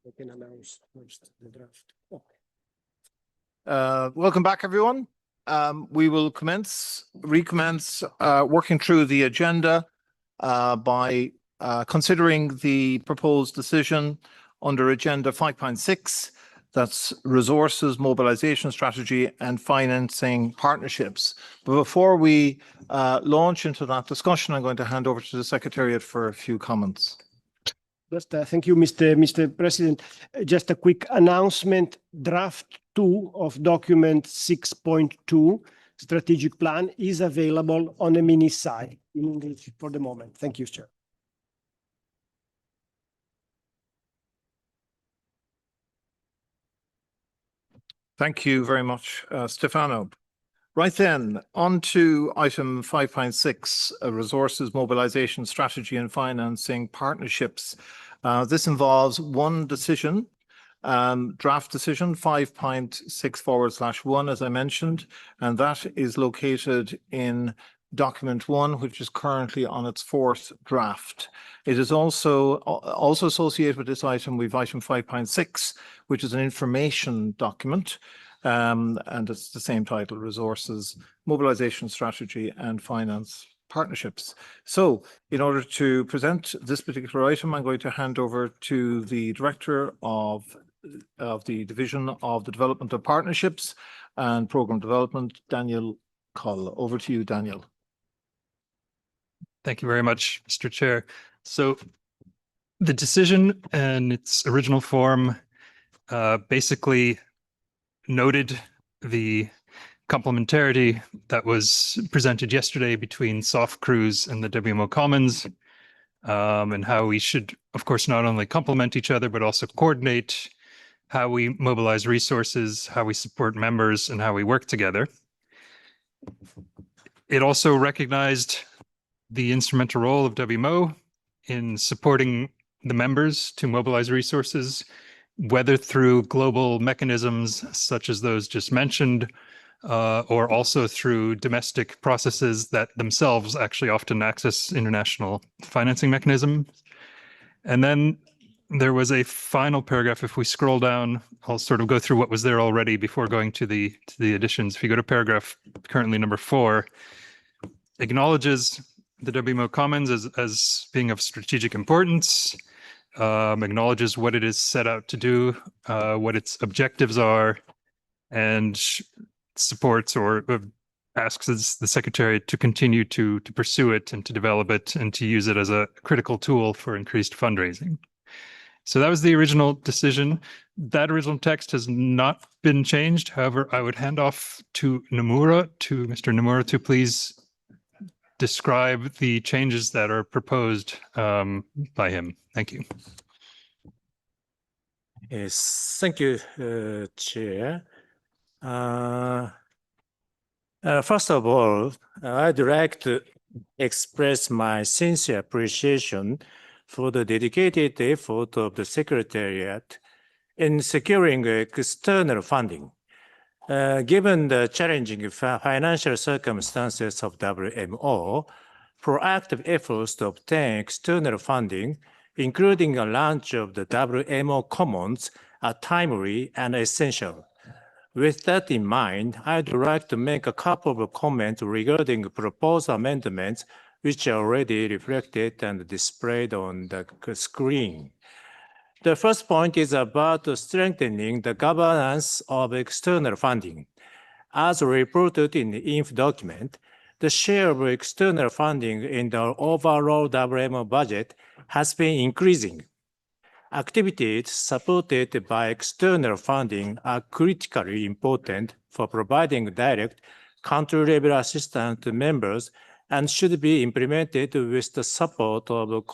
I can announce first the draft. Welcome back, everyone. We will recommence working through the agenda by considering the proposed decision under Agenda 5.6, that's resources, mobilization strategy and financing partnerships. But before we launch into that discussion, I'm going to hand over to the Secretariat for a few comments. Just thank you, Mr. President. Just a quick announcement. Draft 2 of document 6.2 strategic plan is available on the mini site in English for the moment. Thank you, Chair. Thank you very much, Stefano. Right then, on to item 5.6, resources, mobilization, strategy and financing partnerships. This involves one decision, draft decision 5.6/1, as I mentioned, and that is located in document 1, which is currently on its 4th draft. It is also associated with this item, we've item 5.6, which is an information document. And it's the same title, Resources, Mobilization Strategy and Finance Partnerships. So in order to present this particular item, I'm going to hand over to the Director of the Division of the Development of Partnerships and Programme Development, Daniel Cull. Over to you, Daniel. Thank you very much, Mr. Chair. So the decision in its original form basically noted the complementarity that was presented yesterday between soft cruise and the WMO Commons, and how we should, of course, not only complement each other, but also coordinate how we mobilize resources, how we support members, and how we work together. It also recognized the instrumental role of WMO in supporting the members to mobilize resources, whether through global mechanisms such as those just mentioned, or also through domestic processes that themselves actually often access international financing mechanisms. And then there was a final paragraph. If we scroll down, I'll sort of go through what was there already before going to the additions. If you go to paragraph currently number 4, acknowledges the WMO Commons as being of strategic importance, acknowledges what it is set out to do, what its objectives are, and supports or asks the Secretariat to continue to pursue it and to develop it and to use it as a critical tool for increased fundraising. So that was the original decision. That original text has not been changed. However, I would hand off to Mr. Nomura, to please describe the changes that are proposed by him. Thank you. Yes, thank you, Chair. First of all, I'd like to express my sincere appreciation for the dedicated effort of the Secretariat in securing external funding. Given the challenging financial circumstances of WMO, proactive efforts to obtain external funding, including a launch of the WMO Commons, are timely and essential. With that in mind, I'd like to make a couple of comments regarding proposed amendments, which are already reflected and displayed on the screen. The first point is about strengthening the governance of external funding. As reported in the INF document, the share of external funding in the overall WMO budget has been increasing. Activities supported by external funding are critically important for providing direct country-level assistance to members and should be implemented with the support of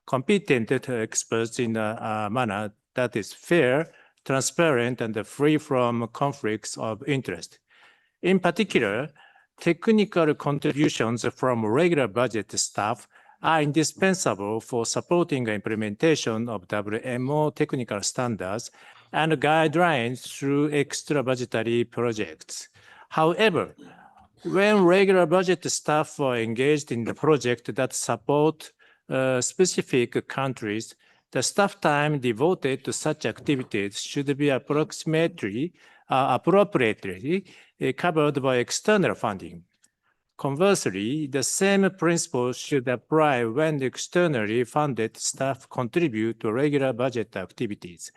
competent experts in a manner that is fair, transparent, and free from conflicts of interest. In particular, technical contributions from regular budget staff are indispensable for supporting the implementation of WMO technical standards and guidelines through extra budgetary projects. However, when regular budget staff are engaged in the project that support specific countries, The staff time devoted to such activities should be appropriately covered by external funding. Conversely, the same principle should apply when externally funded staff contribute to regular budget activities.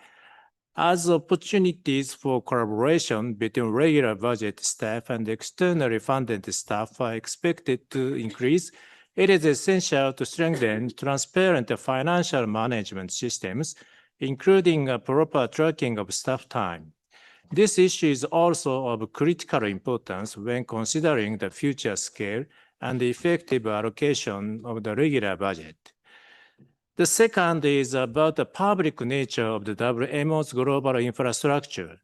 As opportunities for collaboration between regular budget staff and externally funded staff are expected to increase, it is essential to strengthen transparent financial management systems, including a proper tracking of staff time. This issue is also of critical importance when considering the future scale and the effective allocation of the regular budget. The second is about the public nature of the WMO's global infrastructure.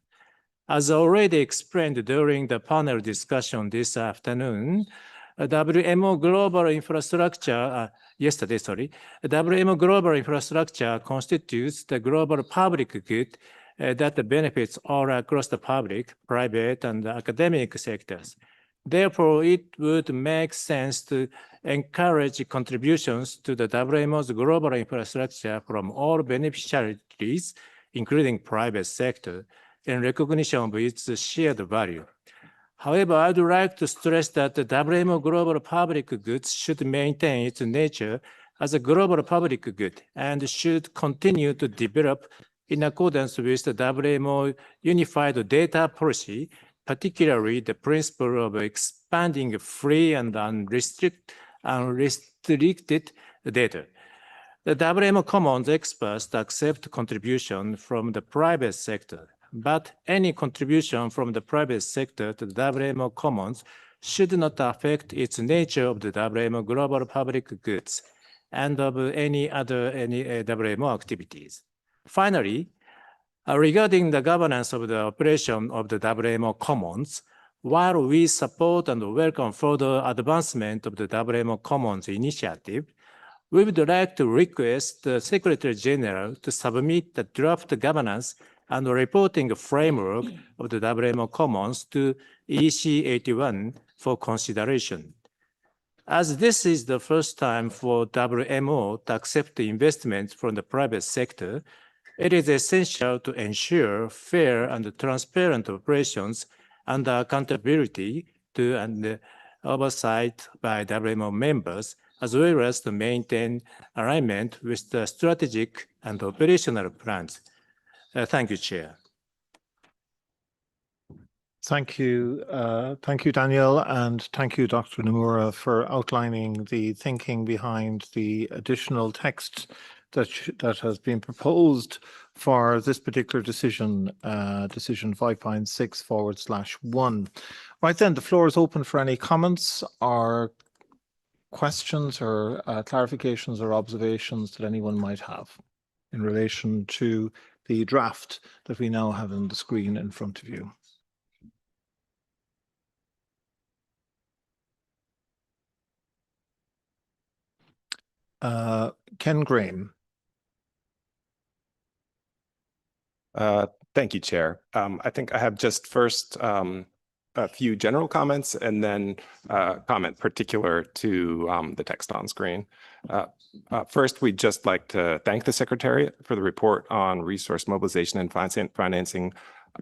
As already explained during the panel discussion this afternoon, WMO global infrastructure, WMO global infrastructure constitutes the global public good that benefits all across the public, private, and academic sectors. Therefore, it would make sense to encourage contributions to the WMO's global infrastructure from all beneficiaries, including private sector, in recognition of its shared value. However, I'd like to stress that the WMO global public goods should maintain its nature as a global public good and should continue to develop in accordance with the WMO Unified Data Policy, particularly the principle of expanding free and unrestricted data. The WMO Commons experts accept contribution from the private sector, but any contribution from the private sector to the WMO Commons should not affect its nature of the WMO global public goods and of any WMO activities. Finally, regarding the governance of the operation of the WMO Commons, while we support and welcome further advancement of the WMO Commons initiative, we would like to request the Secretary General to submit the draft governance and reporting framework of the WMO Commons to EC 81 for consideration. As this is the first time for WMO to accept investments from the private sector, it is essential to ensure fair and transparent operations and accountability to and oversight by WMO members, as well as to maintain alignment with the strategic and operational plans. Thank you, Chair. Thank you, Daniel, and thank you, Dr. Nomura, for outlining the thinking behind the additional text that has been proposed for this particular decision, decision 5.6/1. Right then, the floor is open for any comments or questions or clarifications or observations that anyone might have in relation to the draft that we now have on the screen in front of you. Ken Graham. Thank you, Chair. I think I have just first a few general comments and then a comment particular to the text on screen. First, we'd just like to thank the Secretariat for the report on resource mobilization and financing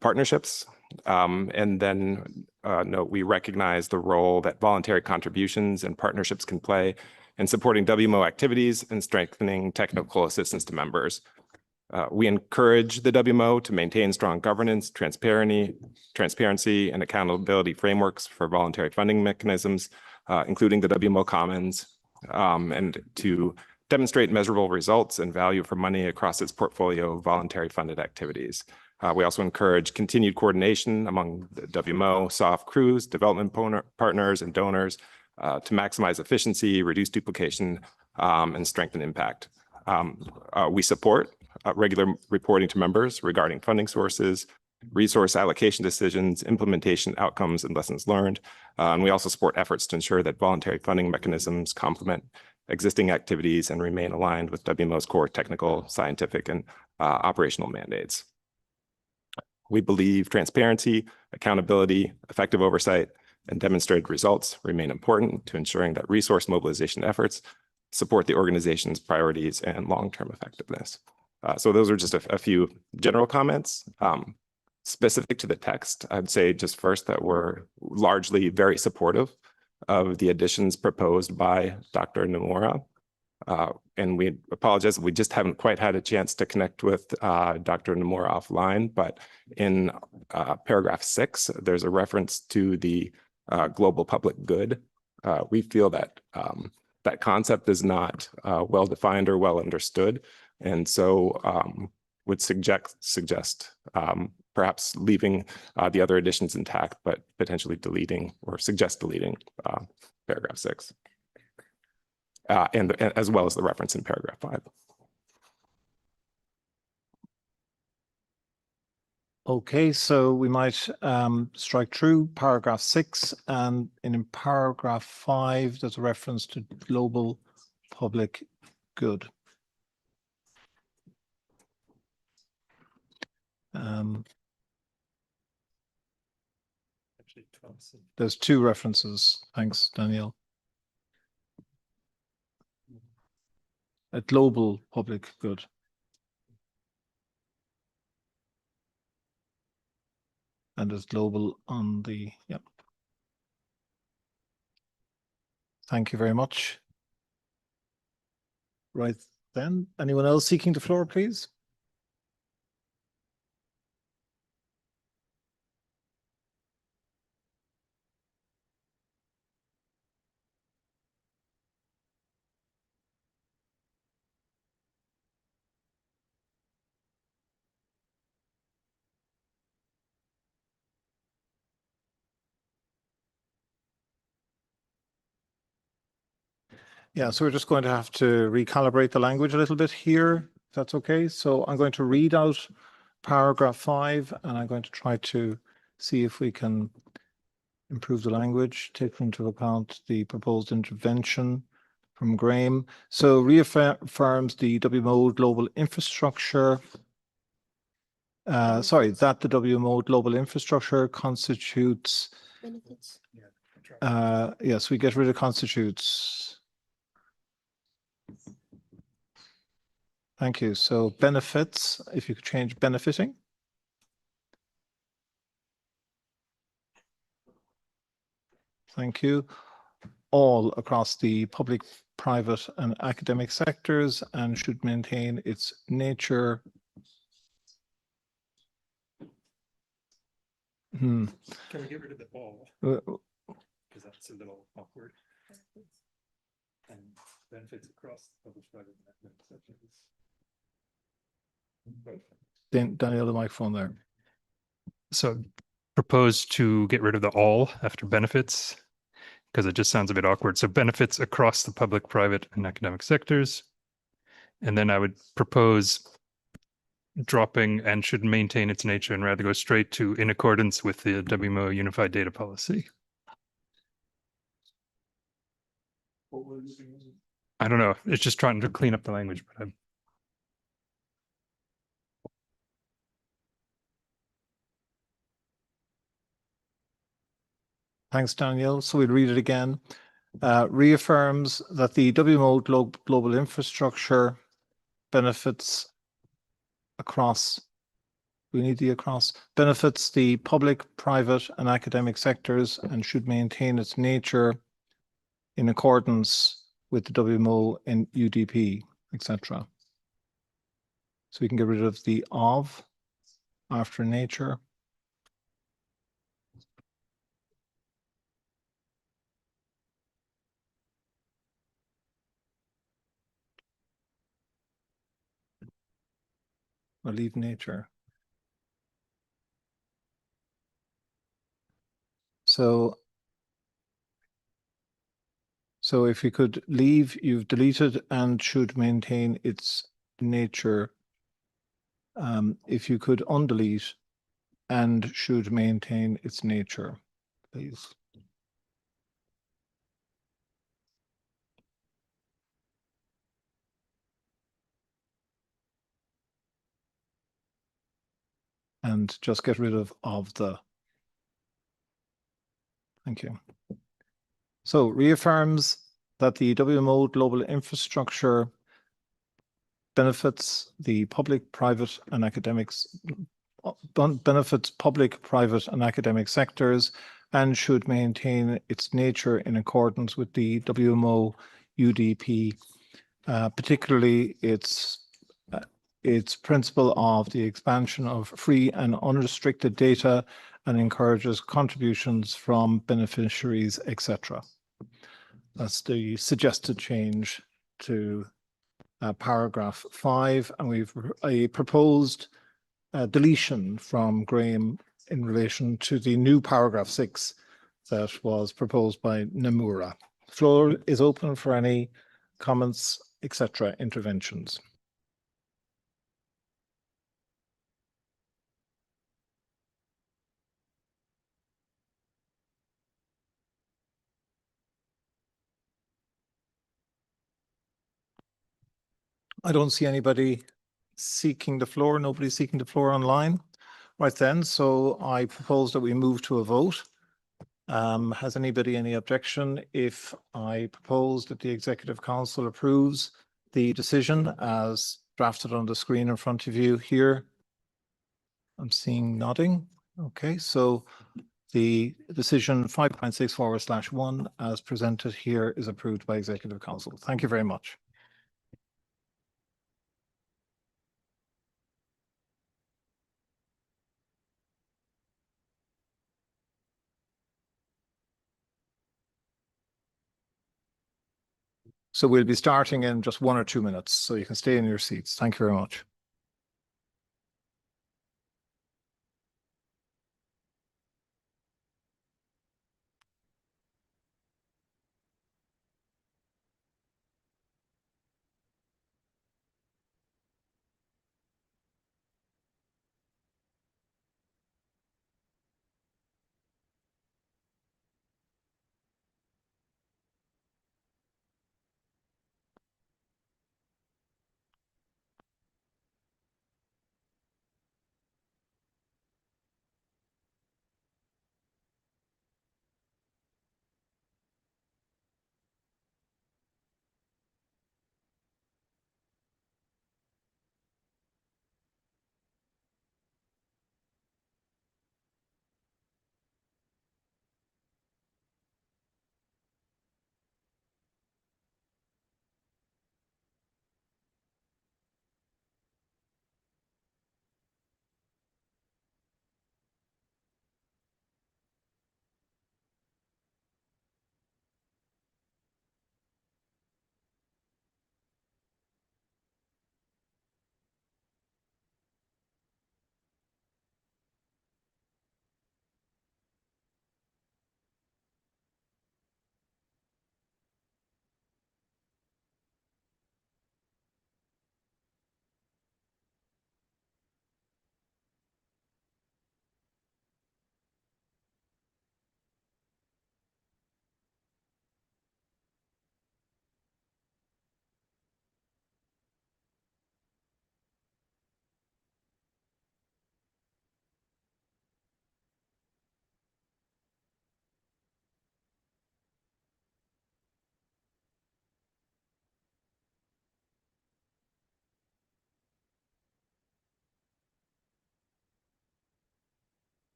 partnerships. And then note we recognize the role that voluntary contributions and partnerships can play in supporting WMO activities and strengthening technical assistance to members. We encourage the WMO to maintain strong governance, transparency, and accountability frameworks for voluntary funding mechanisms, including the WMO Commons, and to demonstrate measurable results and value for money across its portfolio of voluntary funded activities. We also encourage continued coordination among the WMO, soft crews, development partners, and donors to maximize efficiency, reduce duplication, and strengthen impact. We support regular reporting to members regarding funding sources, resource allocation decisions, implementation outcomes, and lessons learned. And we also support efforts to ensure that voluntary funding mechanisms complement existing activities and remain aligned with WMO's core technical, scientific, and operational mandates. We believe transparency, accountability, effective oversight, and demonstrated results remain important to ensuring that resource mobilization efforts support the organization's priorities and long-term effectiveness. So those are just a few general comments. Specific to the text, I'd say just first that we're largely very supportive of the additions proposed by Dr. Nomura. And we apologize, we just haven't quite had a chance to connect with Dr. Nomura offline, but in paragraph 6, there's a reference to the global public good. We feel that that concept is not well defined or well understood, and so would suggest perhaps leaving the other additions intact, but potentially deleting or suggest deleting paragraph 6. And as well as the reference in paragraph 5. Okay, so we might strike through paragraph 6, and in paragraph 5, there's a reference to global public good. There's 2 references. Thanks, Danielle. A global public good. And there's global on the, yep. Thank you very much. Right then, anyone else seeking the floor, please? Yeah, so we're just going to have to recalibrate the language a little bit here, if that's okay. So I'm going to read out paragraph 5, and I'm going to try to see if we can improve the language, take into account the proposed intervention from Graham. So reaffirms the WMO global infrastructure. That the WMO global infrastructure constitutes. Benefits. Yes, we get rid of constitutes. Thank you. So benefits, if you could change benefiting. Thank you. All across the public, private, and academic sectors, and should maintain its nature. Can we get rid of the all? Because that's a little awkward. And benefits across the public, private, and academic sectors. Danielle, the microphone there. So propose to get rid of the all after benefits, because it just sounds a bit awkward. So benefits across the public, private, and academic sectors. And then I would propose dropping and should maintain its nature and rather go straight to in accordance with the WMO Unified Data Policy. I don't know. It's just trying to clean up the language, but I'm Thanks, Danielle. So we'll read it again. Reaffirms that the WMO global infrastructure benefits across, we need the across, benefits the public, private, and academic sectors and should maintain its nature in accordance with the WMO and UDP, etc. So we can get rid of the of after nature. Or leave nature. So if you could leave, you've deleted and should maintain its nature. If you could undelete and should maintain its nature, please. And just get rid of the. Thank you. So reaffirms that the WMO global infrastructure benefits the public, private, and academics, benefits public, private, and academic sectors, and should maintain its nature in accordance with the WMO UDP, particularly its principle of the expansion of free and unrestricted data, and encourages contributions from beneficiaries, etc. That's the suggested change to paragraph 5, and we've a proposed deletion from Graham in relation to the new paragraph 6 that was proposed by Nomura. Floor is open for any comments, etc., interventions. I don't see anybody seeking the floor. Nobody seeking the floor online. Right then, so I propose that we move to a vote. Has anybody any objection if I propose that the Executive Council approves the decision as drafted on the screen in front of you here? I'm seeing nodding. Okay, so the decision 5.6/1 as presented here is approved by Executive Council. Thank you very much. So we'll be starting in just 1 or 2 minutes, so you can stay in your seats. Thank you very much.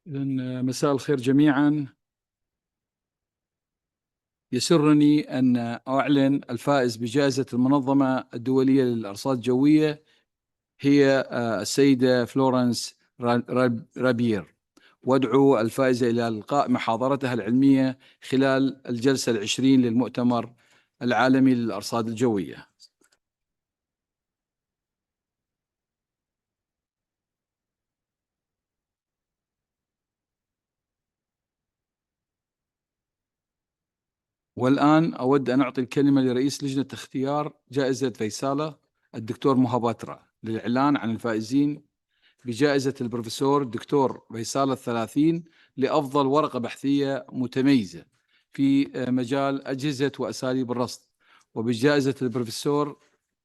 إذن مساء الخير جميعا. يسرني أن أعلن الفائز بجائزة المنظمة الدولية للأرصاد الجوية هي السيدة فلورنس رابير، وادعو الفائزة إلى إلقاء محاضرتها العلمية خلال الجلسة 20 للمؤتمر العالمي للأرصاد الجوية. والآن أود أن أعطي الكلمة لرئيس لجنة اختيار جائزة فيصالة الدكتور مهاباترا للإعلان عن الفائزين بجائزة البروفيسور الدكتور فيصالة 30 لأفضل ورقة بحثية متميزة في مجال أجهزة وأساليب الرصد، وبجائزة البروفيسور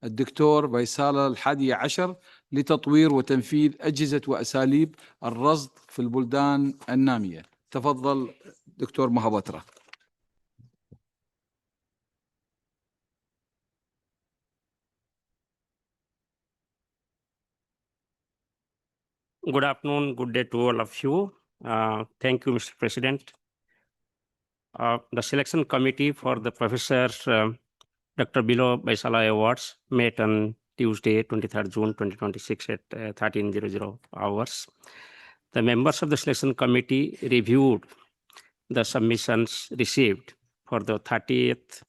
الدكتور فيصالة 11 لتطوير وتنفيذ أجهزة وأساليب الرصد في البلدان النامية. تفضل دكتور مهاباترا. Good afternoon, good day to all of you. Thank you, Mr. President. The selection committee for the Professor Dr. Bilo Baisala Awards met on Tuesday, 23rd June 2026 at 13:00 hours. The members of the selection committee reviewed the submissions received for the 30th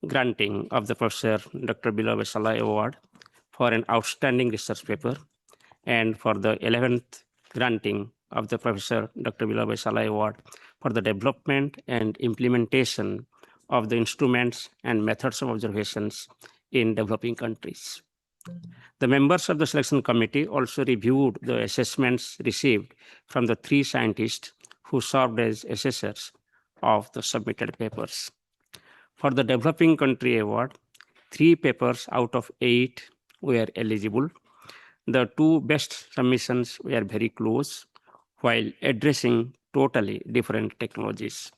granting of the Professor Dr. Bilo Baisala Award for an outstanding research paper, and for the 11th granting of the Professor Dr. Bilo Baisala Award for the development and implementation of the instruments and methods of observations in developing countries. The members of the selection committee also reviewed the assessments received from the 3 scientists who served as assessors of the submitted papers. For the developing country award, 3 papers out of 8 were eligible. The 2 best submissions were very close, while addressing totally different technologies.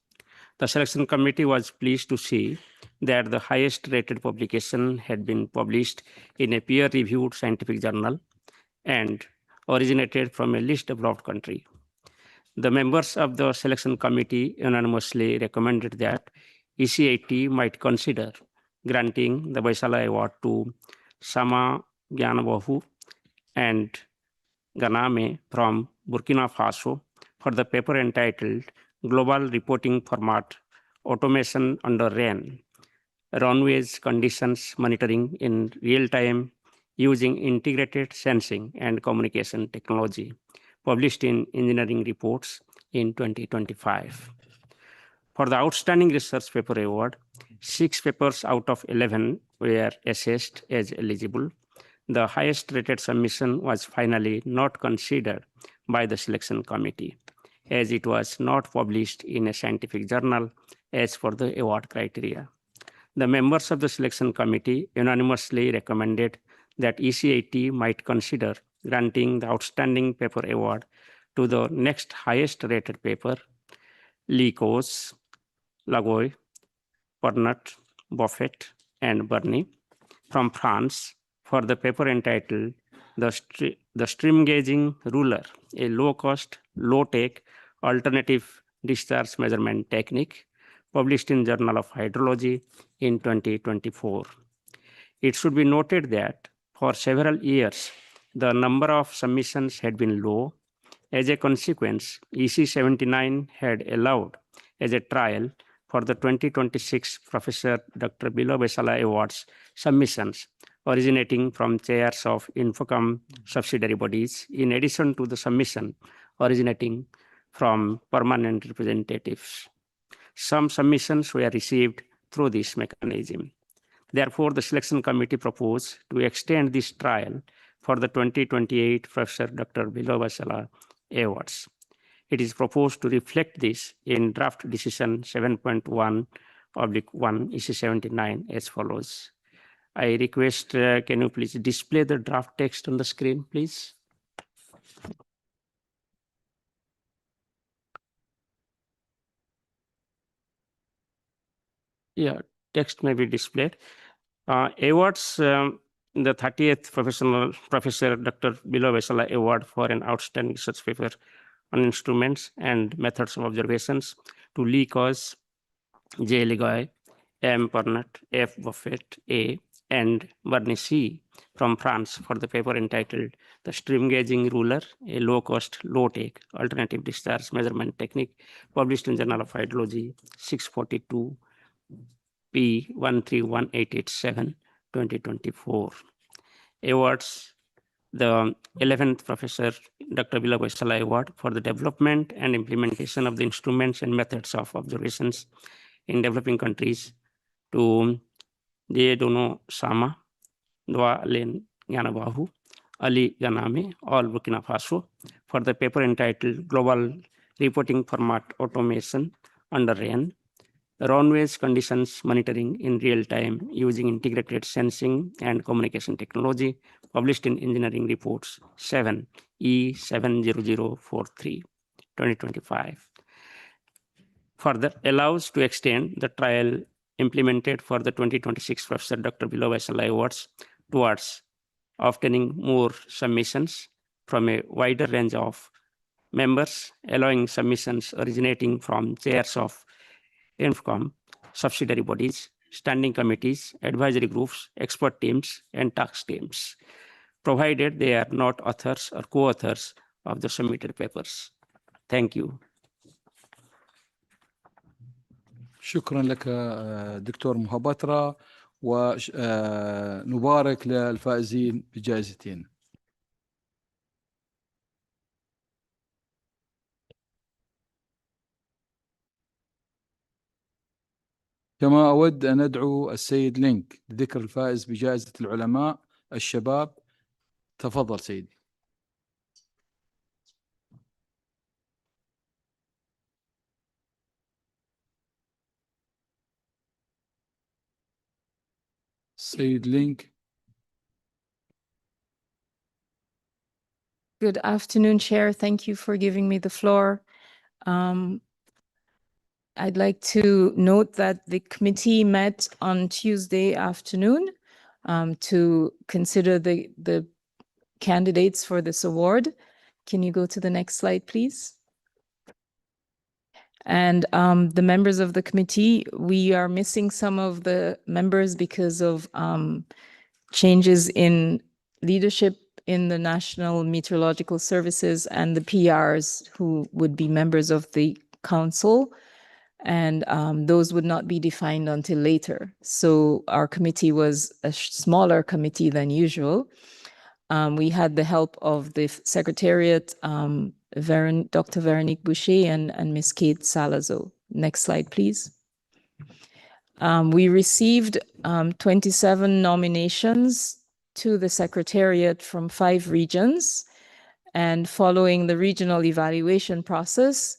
The selection committee was pleased to see that the highest rated publication had been published in a peer-reviewed scientific journal and originated from a least developed country. The members of the selection committee unanimously recommended that ECIT might consider granting the Baisala Award to Sama Gyanabahu and Ganame from Burkina Faso for the paper entitled Global Reporting Format Automation Under Rain, Runways Conditions Monitoring in Real Time Using Integrated Sensing and Communication Technology, published in Engineering Reports in 2025. For the Outstanding Research Paper Award, 6 papers out of 11 were assessed as eligible. The highest rated submission was finally not considered by the selection committee, as it was not published in a scientific journal as per the award criteria. The members of the selection committee unanimously recommended that ECIT might consider granting the Outstanding Paper Award to the next highest rated paper, Licos, Lagoy, Bernat, Buffet, and Bernie from France for the paper entitled The Stream Gauging Ruler, a low-cost, low-tech alternative discharge measurement technique, published in Journal of Hydrology in 2024. It should be noted that for several years, the number of submissions had been low. As a consequence, EC 79 had allowed as a trial for the 2026 Professor Dr. Bilo Baisala Awards submissions originating from chairs of Infocom subsidiary bodies, in addition to the submission originating from permanent representatives. Some submissions were received through this mechanism. Therefore, the selection committee proposed to extend this trial for the 2028 Professor Dr. Bilo Baisala Awards. It is proposed to reflect this in draft decision 7.1/1 EC 79 as follows. I request, can you please display the draft text on the screen, please? Yeah, text may be displayed. Awards, the 30th Professor Dr. Bilo Baisala Award for an outstanding research paper on instruments and methods of observations to Lee Cause, J. Ligoy, M. Burnett, F. Buffett, A. and Bernie C. from France for the paper entitled The Stream Gauging Ruler, a Low-Cost, Low-Take Alternative Discharge Measurement Technique, published in Journal of Hydrology, 642 P 131887, 2024. Awards: the 11th Professor Dr. Bila Vaisala Award for the development and implementation of the instruments and methods of observations in developing countries to J. Dono Sama, Dwa Len Yanabahu, Ali Ganame, all Burkina Faso, for the paper entitled Global Reporting Format Automation under RAIN, Runways Conditions Monitoring in Real Time using Integrated Sensing and Communication Technology, published in Engineering Reports 7 E70043, 2025. Further, allows to extend the trial implemented for the 2026 Professor Dr. Bila Vaisala Awards towards obtaining more submissions from a wider range of members, allowing submissions originating from chairs of INFCOM, subsidiary bodies, standing committees, advisory groups, expert teams, and task teams, provided they are not authors or co-authors of the submitted papers. Thank you. شكرا لك دكتور مهاباترا، ونبارك للفائزين بجائزتين. كما أود أن أدعو السيد لينك لذكر الفائز بجائزة العلماء الشباب. تفضل سيدي. Said Link. Good afternoon, Chair. Thank you for giving me the floor. I'd like to note that the committee met on Tuesday afternoon to consider the candidates for this award. Can you go to the next slide, please? And the members of the committee, we are missing some of the members because of changes in leadership in the National Meteorological Services and the PRs who would be members of the council. And those would not be defined until later. So our committee was a smaller committee than usual. We had the help of the Secretariat, Dr. Veronique Boucher and Ms. Kate Salazo. Next slide, please. We received 27 nominations to the Secretariat from 5 regions. And following the regional evaluation process,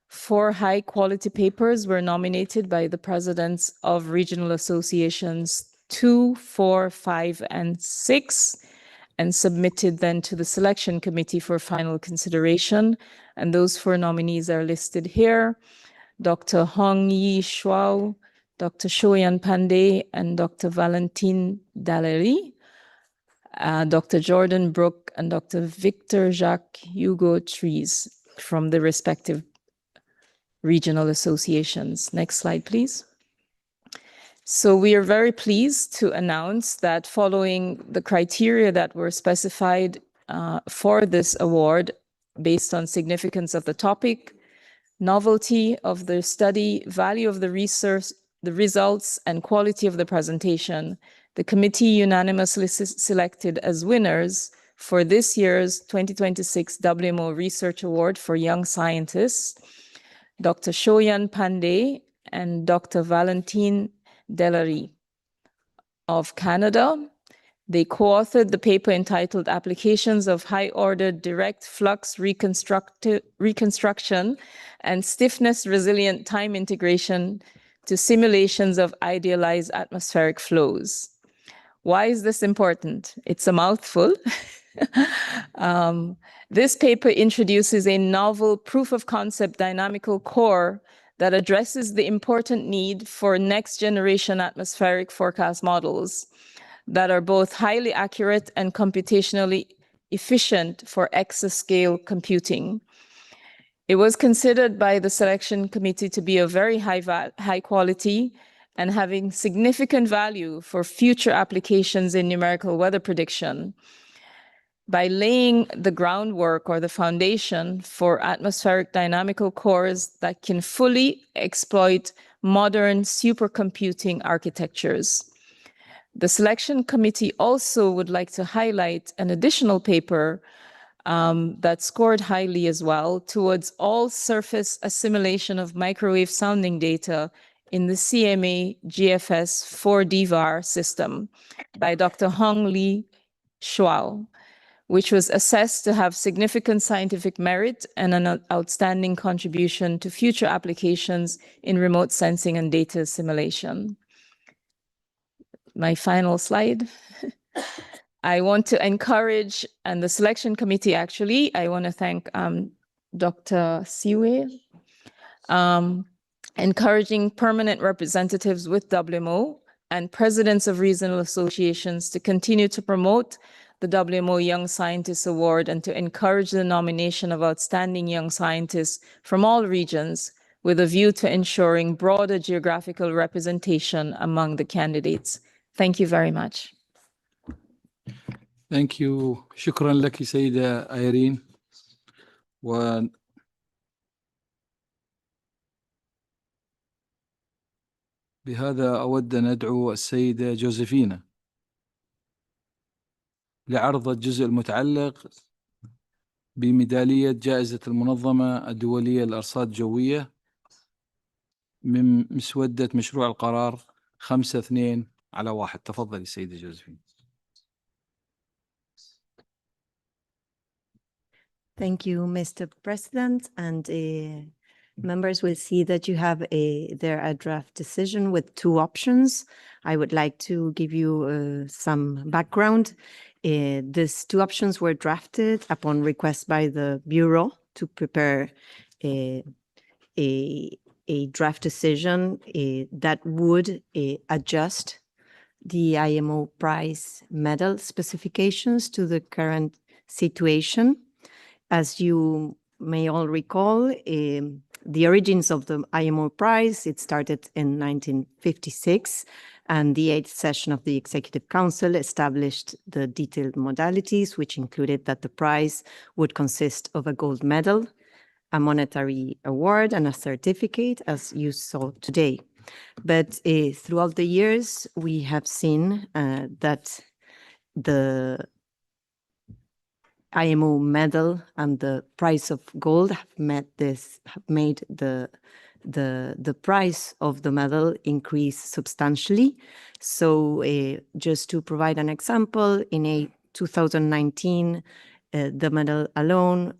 4 high-quality papers were nominated by the presidents of regional associations 2, 4, 5, and 6, and submitted then to the selection committee for final consideration. And those 4 nominees are listed here: Dr. Hong Yi Shuao, Dr. Shoyan Pandey, and Dr. Valentine Dallery, Dr. Jordan Brook, and Dr. Victor Jacques Hugo Trees from the respective regional associations. Next slide, please. So we are very pleased to announce that following the criteria that were specified for this award based on significance of the topic, novelty of the study, value of the research, the results, and quality of the presentation, the committee unanimously selected as winners for this year's 2026 WMO Research Award for Young Scientists, Dr. Shoyan Pandey and Dr. Valentine Delary of Canada. They co-authored the paper entitled Applications of High-Order Direct Flux Reconstruction and Stiffness Resilient Time Integration to Simulations of Idealized Atmospheric Flows. Why is this important? It's a mouthful. This paper introduces a novel proof-of-concept dynamical core that addresses the important need for next-generation atmospheric forecast models that are both highly accurate and computationally efficient for exascale computing. It was considered by the selection committee to be a very high quality and having significant value for future applications in numerical weather prediction by laying the groundwork or the foundation for atmospheric dynamical cores that can fully exploit modern supercomputing architectures. The selection committee also would like to highlight an additional paper that scored highly as well towards all surface assimilation of microwave sounding data in the CMA GFS 4D-VAR system by Dr. Hong Li Shuao, which was assessed to have significant scientific merit and an outstanding contribution to future applications in remote sensing and data assimilation. My final slide. I want to encourage, and the selection committee actually, I want to thank Dr. Siwe, encouraging permanent representatives with WMO and presidents of regional associations to continue to promote the WMO Young Scientist Award and to encourage the nomination of outstanding young scientists from all regions with a view to ensuring broader geographical representation among the candidates. Thank you very much. Thank you. شكرا لك سيدة ايرين. بهذا أود أن أدعو السيدة جوزيفينا لعرض الجزء المتعلق بميدالية جائزة المنظمة الدولية للأرصاد الجوية من مسودة مشروع القرار 5-2-1. تفضلي سيدة جوزيفين. Thank you, Mr. President, and members will see that you have there a draft decision with two options. I would like to give you some background. These two options were drafted upon request by the Bureau to prepare a draft decision that would adjust the IMO price medal specifications to the current situation. As you may all recall, the origins of the IMO price, it started in 1956, and the 8th session of the Executive Council established the detailed modalities, which included that the prize would consist of a gold medal, a monetary award, and a certificate, as you saw today. But throughout the years, we have seen that the IMO medal and the price of gold have made the price of the medal increase substantially. So just to provide an example, in 2019, the medal alone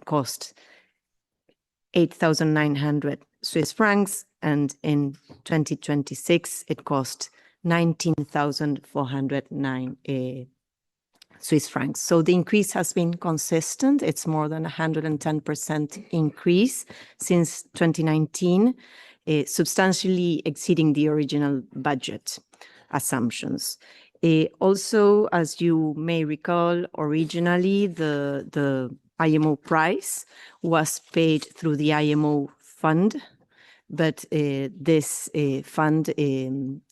cost 8,900 Swiss francs, and in 2026 it cost 19,409 Swiss francs. So the increase has been consistent. It's more than 110% increase since 2019, substantially exceeding the original budget assumptions. Also, as you may recall, originally the IMO price was paid through the IMO fund, but this fund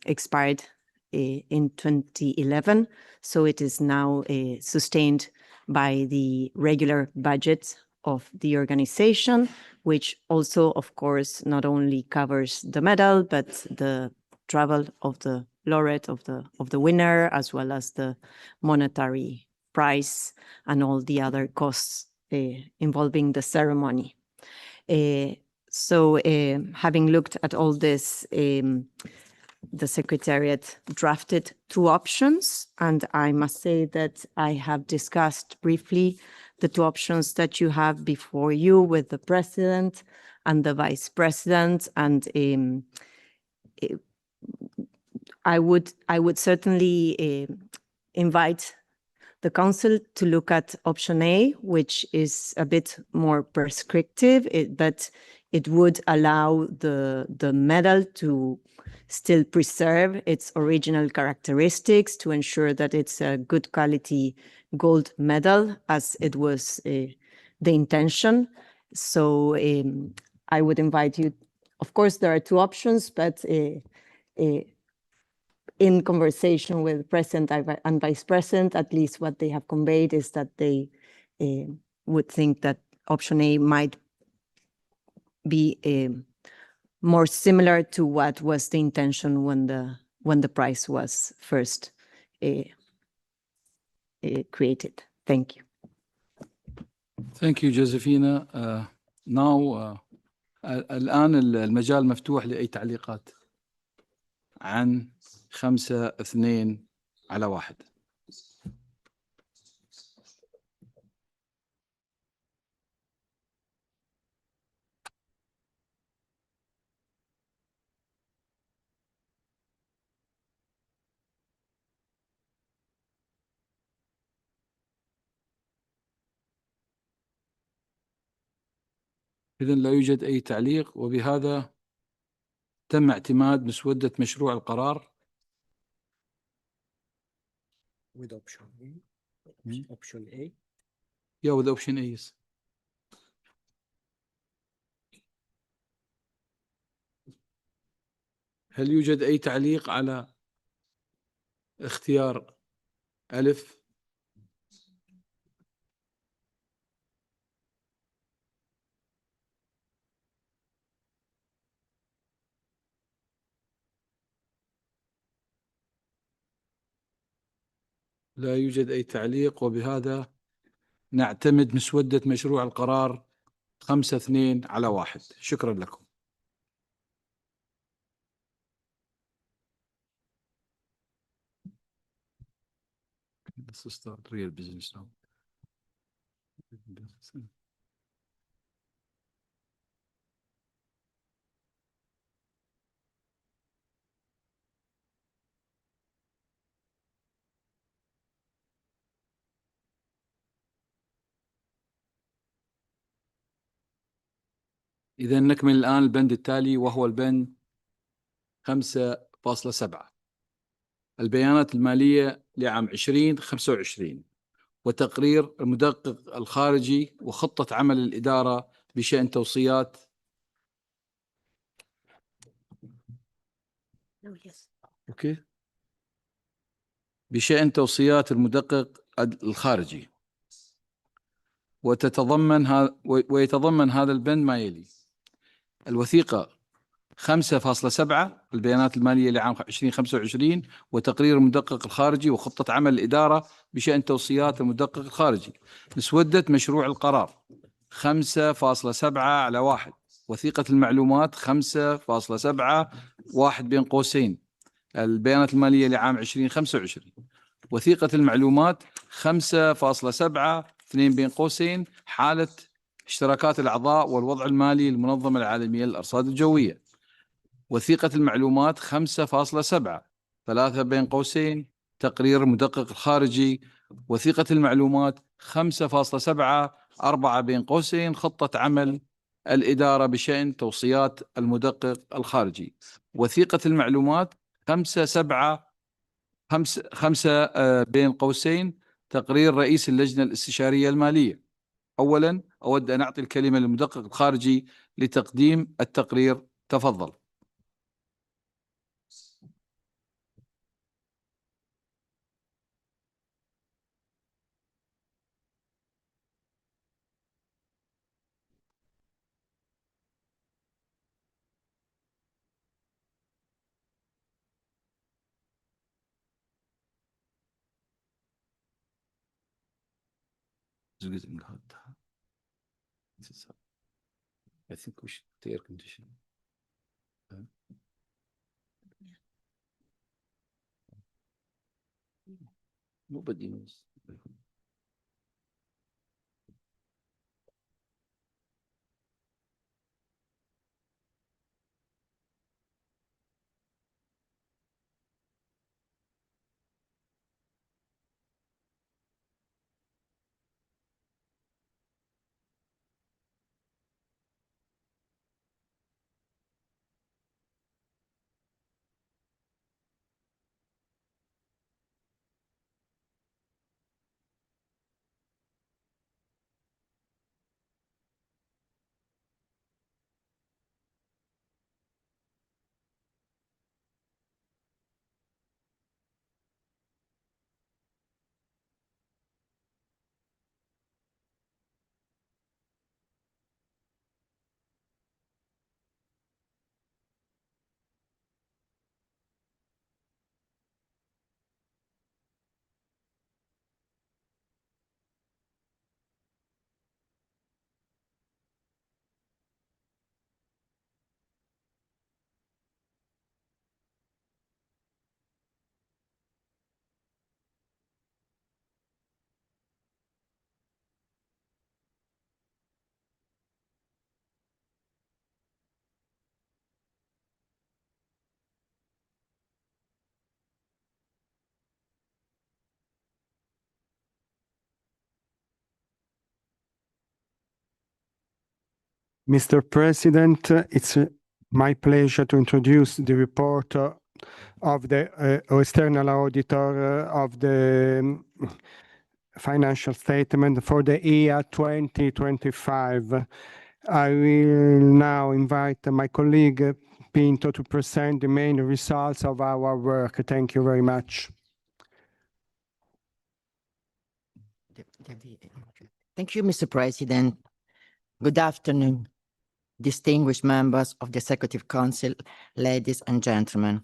expired in 2011, so it is now sustained by the regular budget of the organization, which also, of course, not only covers the medal, but the travel of the laureate, of the winner, as well as the monetary prize and all the other costs involving the ceremony. So having looked at all this, the Secretariat drafted two options, and I must say that I have discussed briefly the two options that you have before you with the President and the Vice President, and I would certainly invite the Council to look at option A, which is a bit more prescriptive, but it would allow the medal to still preserve its original characteristics, to ensure that it's a good quality gold medal, as it was the intention. So I would invite you, of course, there are two options, but in conversation with President and Vice President, at least what they have conveyed is that they would think that option A might be more similar to what was the intention when the price was first created. Thank you. Thank you, Josephina. Now الآن المجال مفتوح لأي تعليقات عن 5-2-1. إذن لا يوجد أي تعليق، وبهذا تم اعتماد مسودة مشروع القرار. With option A. Option A. Yeah, with option A, yes. هل يوجد أي تعليق على اختيار ألف؟ لا يوجد أي تعليق، وبهذا نعتمد مسودة مشروع القرار 5-2-1. شكرا لكم. Let's start real business now. إذا نكمل الآن البند التالي، وهو البند 5.7 البيانات المالية لعام 2025 وتقرير المدقق الخارجي وخطة عمل الإدارة بشأن توصيات بشأن توصيات المدقق الخارجي. ويتضمن هذا البند ما يلي: الوثيقة 5.7 البيانات المالية لعام 2025 وتقرير المدقق الخارجي وخطة عمل الإدارة بشأن توصيات المدقق الخارجي. مسودة مشروع القرار 5.7/1. وثيقة المعلومات 5.7 1 بين قوسين البيانات المالية لعام 2025. وثيقة المعلومات 5.7 2 بين قوسين حالة اشتراكات الأعضاء والوضع المالي للمنظمة العالمية للأرصاد الجوية. وثيقة المعلومات 5.7 3 بين قوسين تقرير المدقق الخارجي. وثيقة المعلومات 5.7 4 بين قوسين خطة عمل الإدارة بشأن توصيات المدقق الخارجي. وثيقة المعلومات 5 بين قوسين تقرير رئيس اللجنة الاستشارية المالية. أولا أود أن أعطي الكلمة للمدقق الخارجي لتقديم التقرير. تفضل. I think we should air condition. Nobody knows. Mr. President, it's my pleasure to introduce the report of the external auditor of the financial statement for the year 2025. I will now invite my colleague Pinto to present the main results of our work. Thank you very much. Thank you, Mr. President. Good afternoon, distinguished members of the Executive Council, ladies and gentlemen.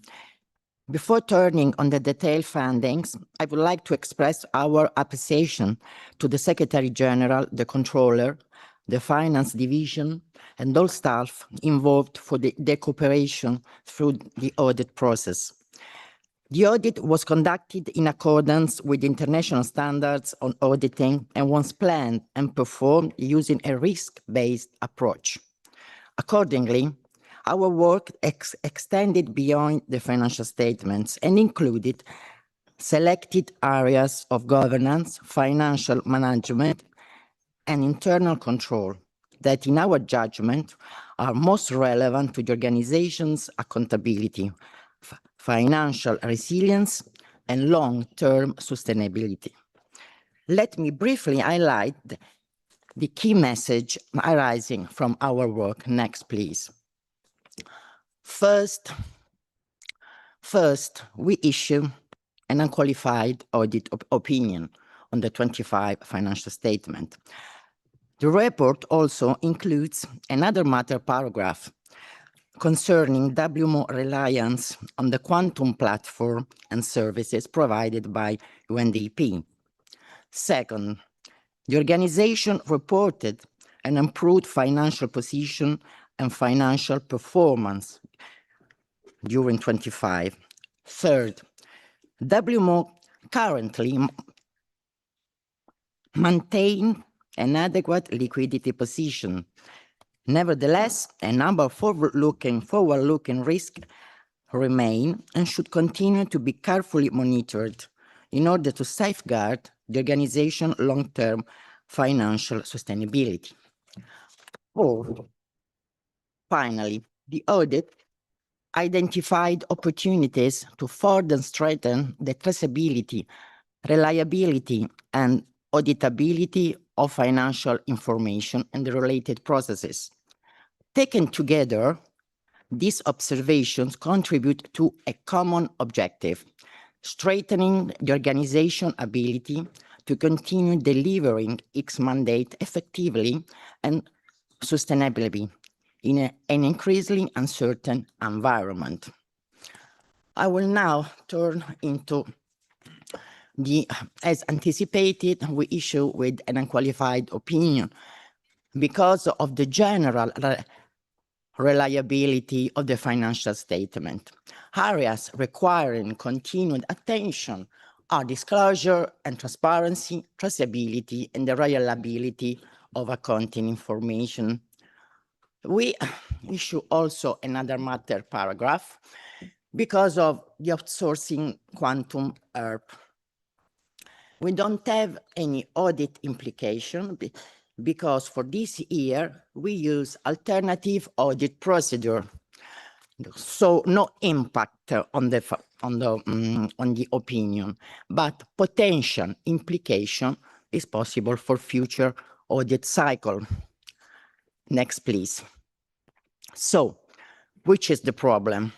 Before turning on the detailed findings, I would like to express our appreciation to the Secretary General, the Controller, the Finance Division, and all staff involved for the cooperation through the audit process. The audit was conducted in accordance with international standards on auditing and was planned and performed using a risk-based approach. Accordingly, our work extended beyond the financial statements and included selected areas of governance, financial management, and internal control that, in our judgment, are most relevant to the organization's accountability, financial resilience, and long-term sustainability. Let me briefly highlight the key message arising from our work. Next, please. First, we issue an unqualified audit opinion on the 25 financial statement. The report also includes another matter paragraph concerning WMO reliance on the quantum platform and services provided by UNDP. Second, the organization reported an improved financial position and financial performance during 25. Third, WMO currently maintain an adequate liquidity position. Nevertheless, a number of forward-looking risks remain and should continue to be carefully monitored in order to safeguard the organization's long-term financial sustainability. Fourth, finally, the audit identified opportunities to further strengthen the traceability, reliability, and auditability of financial information and the related processes. Taken together, these observations contribute to a common objective, strengthening the organization's ability to continue delivering its mandate effectively and sustainably in an increasingly uncertain environment. I will now turn into as anticipated, we issue with an unqualified opinion because of the general reliability of the financial statement. Areas requiring continued attention are disclosure and transparency, traceability, and the reliability of accounting information. We issue also another matter paragraph because of the outsourcing quantum ERP. We don't have any audit implication because for this year, we use alternative audit procedure. So no impact on the opinion, but potential implication is possible for future audit cycle. Next, please. So, which is the problem?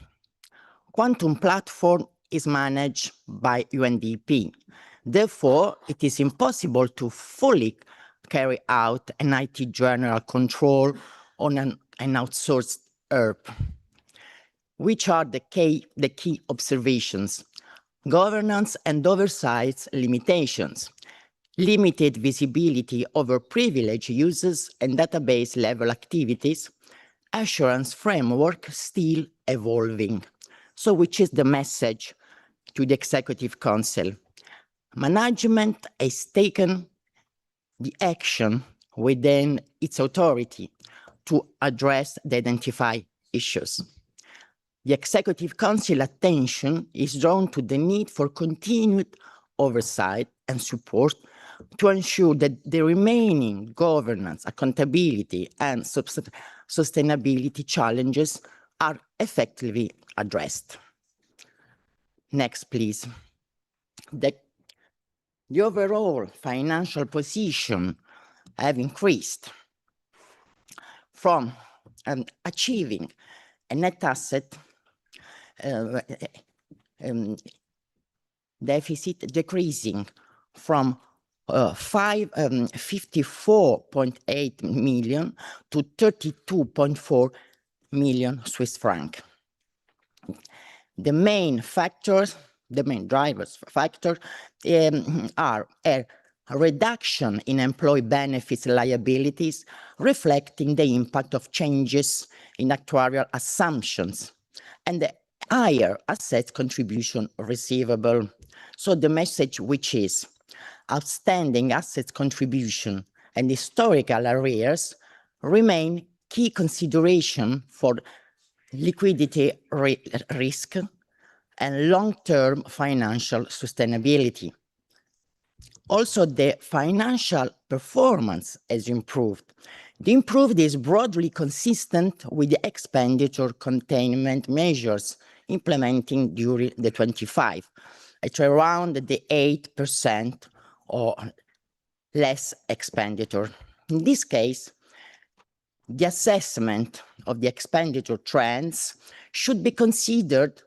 Quantum platform is managed by UNDP. Therefore, it is impossible to fully carry out an IT general control on an outsourced ERP. Which are the key observations? Governance and oversight limitations, limited visibility over privileged users and database level activities, assurance framework still evolving. So which is the message to the Executive Council? Management has taken the action within its authority to address the identified issues. The Executive Council attention is drawn to the need for continued oversight and support to ensure that the remaining governance, accountability, and sustainability challenges are effectively addressed. Next, please. The overall financial position have increased from achieving a net asset deficit decreasing from 54.8 million to 32.4 million Swiss franc. The main factors, the main drivers factor are a reduction in employee benefits liabilities, reflecting the impact of changes in actuarial assumptions, and the higher asset contribution receivable. So the message, which is outstanding asset contribution and historical arrears, remain key consideration for liquidity risk and long-term financial sustainability. Also, the financial performance has improved. The improved is broadly consistent with the expenditure containment measures implementing during the 25, at around the 8% or less expenditure. In this case, the assessment of the expenditure trends should be considered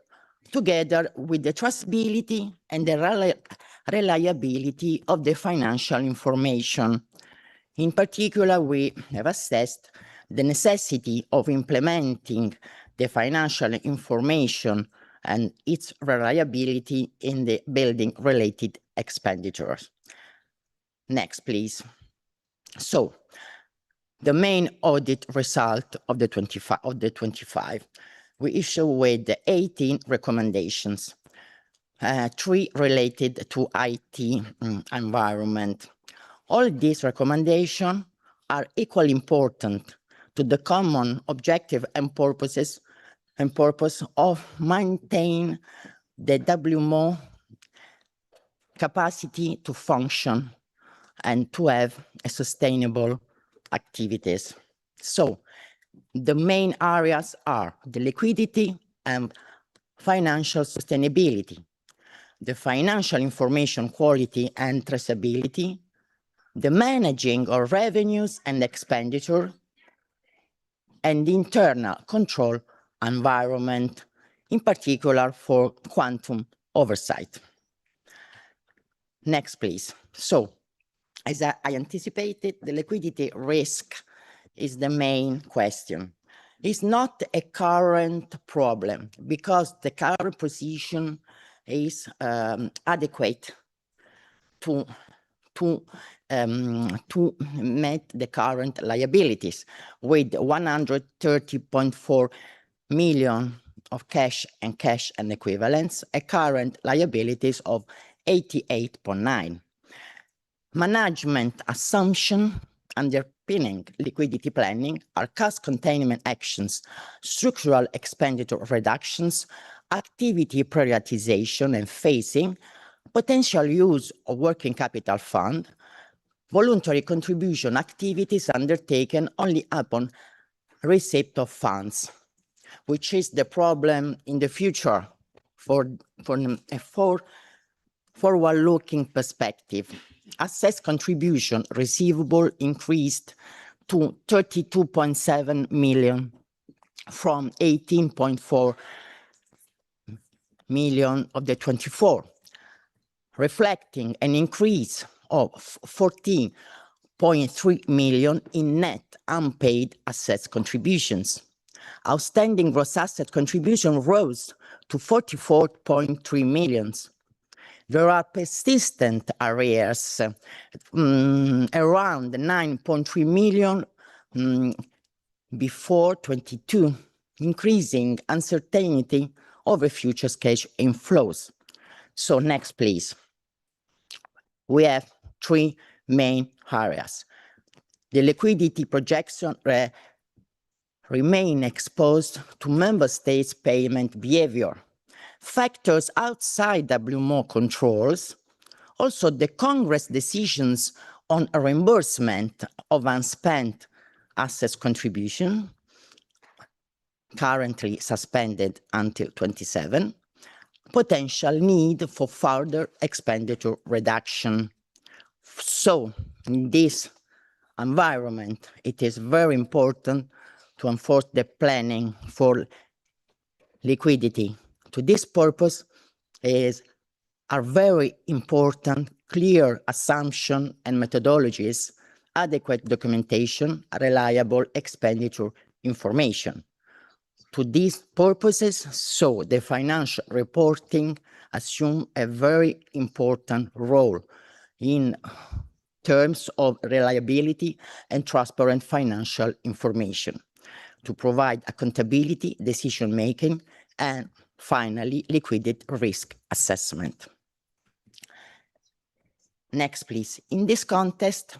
together with the trustability and the reliability of the financial information. In particular, we have assessed the necessity of implementing the financial information and its reliability in the building-related expenditures. Next, please. So, the main audit result of the 25, we issue with the 18 recommendations, 3 related to IT environment. All these recommendations are equally important to the common objective and purpose of maintain the WMO capacity to function and to have a sustainable activities. So the main areas are the liquidity and financial sustainability, the financial information quality and traceability, the managing of revenues and expenditure, and the internal control environment, in particular for quantum oversight. Next, please. So, as I anticipated, the liquidity risk is the main question. It's not a current problem because the current position is adequate to meet the current liabilities with 130.4 million of cash and equivalents, a current liabilities of 88.9. Management assumption underpinning liquidity planning are cost containment actions, structural expenditure reductions, activity prioritization and phasing, potential use of working capital fund, voluntary contribution activities undertaken only upon receipt of funds, which is the problem in the future for a forward-looking perspective. Assessed contribution receivable increased to 32.7 million from 18.4 million of the 24, reflecting an increase of 14.3 million in net unpaid assets contributions. Outstanding gross asset contribution rose to 44.3 million. There are persistent arrears, around 9.3 million before 22, increasing uncertainty over future cash inflows. So next, please. We have 3 main areas. The liquidity projection remain exposed to member states' payment behavior. Factors outside WMO controls, also the Congress decisions on a reimbursement of unspent assets contribution, currently suspended until 27, potential need for further expenditure reduction. So in this environment, it is very important to enforce the planning for liquidity. To this purpose are very important, clear assumption and methodologies, adequate documentation, reliable expenditure information. To these purposes, so the financial reporting assume a very important role in terms of reliability and transparent financial information to provide accountability, decision-making, and finally, liquidity risk assessment. Next, please. In this context,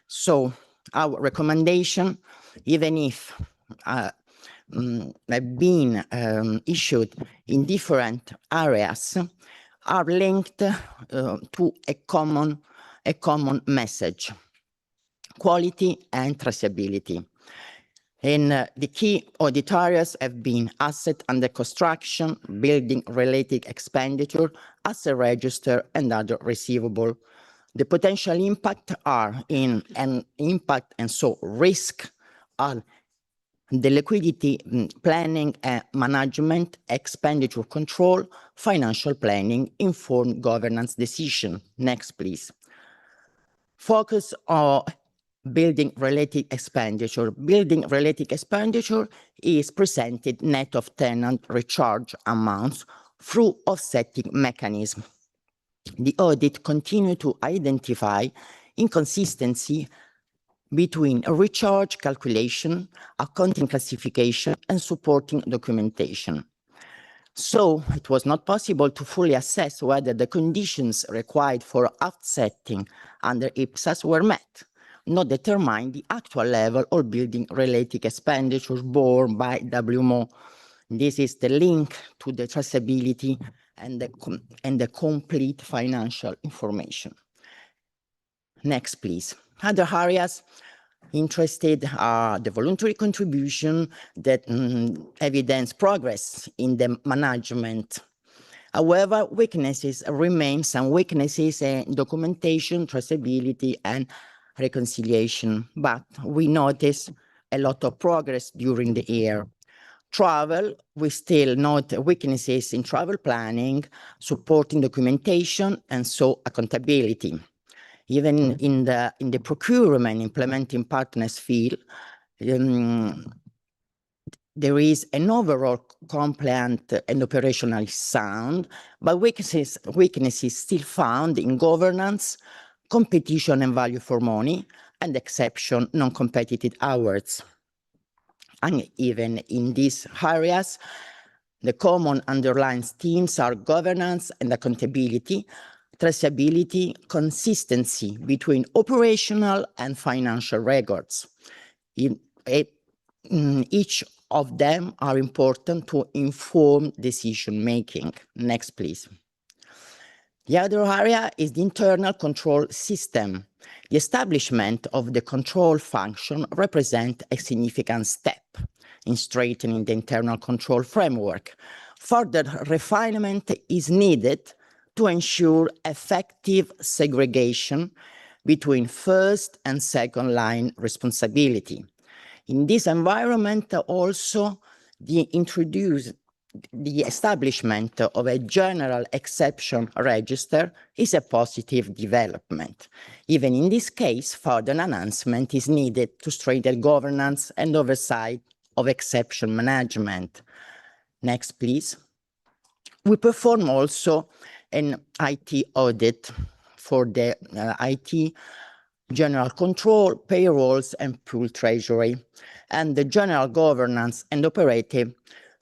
so our recommendation, even if have been issued in different areas, are linked to a common message: quality and traceability. And the key audit areas have been asset under construction, building-related expenditure, asset register, and other receivable. The potential impact are in an impact and so risk on the liquidity planning and management, expenditure control, financial planning, informed governance decision. Next, please. Focus on building-related expenditure. Building-related expenditure is presented net of tenant recharge amounts through offsetting mechanism. The audit continued to identify inconsistency between a recharge calculation, accounting classification, and supporting documentation. So it was not possible to fully assess whether the conditions required for offsetting under IPSAS were met, not determine the actual level of building-related expenditures borne by WMO. This is the link to the traceability and the complete financial information. Next, please. Other areas interested are the voluntary contribution that evidence progress in the management. However, weaknesses remain, some weaknesses in documentation, traceability, and reconciliation, but we notice a lot of progress during the year. Travel, we still note weaknesses in travel planning, supporting documentation, and so accountability. Even in the procurement implementing partners field, there is an overall compliant and operationally sound, but weaknesses still found in governance, competition and value for money, and exception non-competitive hours. And even in these areas, the common underlying themes are governance and accountability, traceability, consistency between operational and financial records. Each of them are important to inform decision-making. Next, please. The other area is the internal control system. The establishment of the control function represents a significant step in strengthening the internal control framework. Further refinement is needed to ensure effective segregation between first and second line responsibility. In this environment, also the establishment of a general exception register is a positive development. Even in this case, further enhancement is needed to strengthen governance and oversight of exception management. Next, please. We perform also an IT audit for the IT general control, payrolls, and pool treasury, and the general governance and operative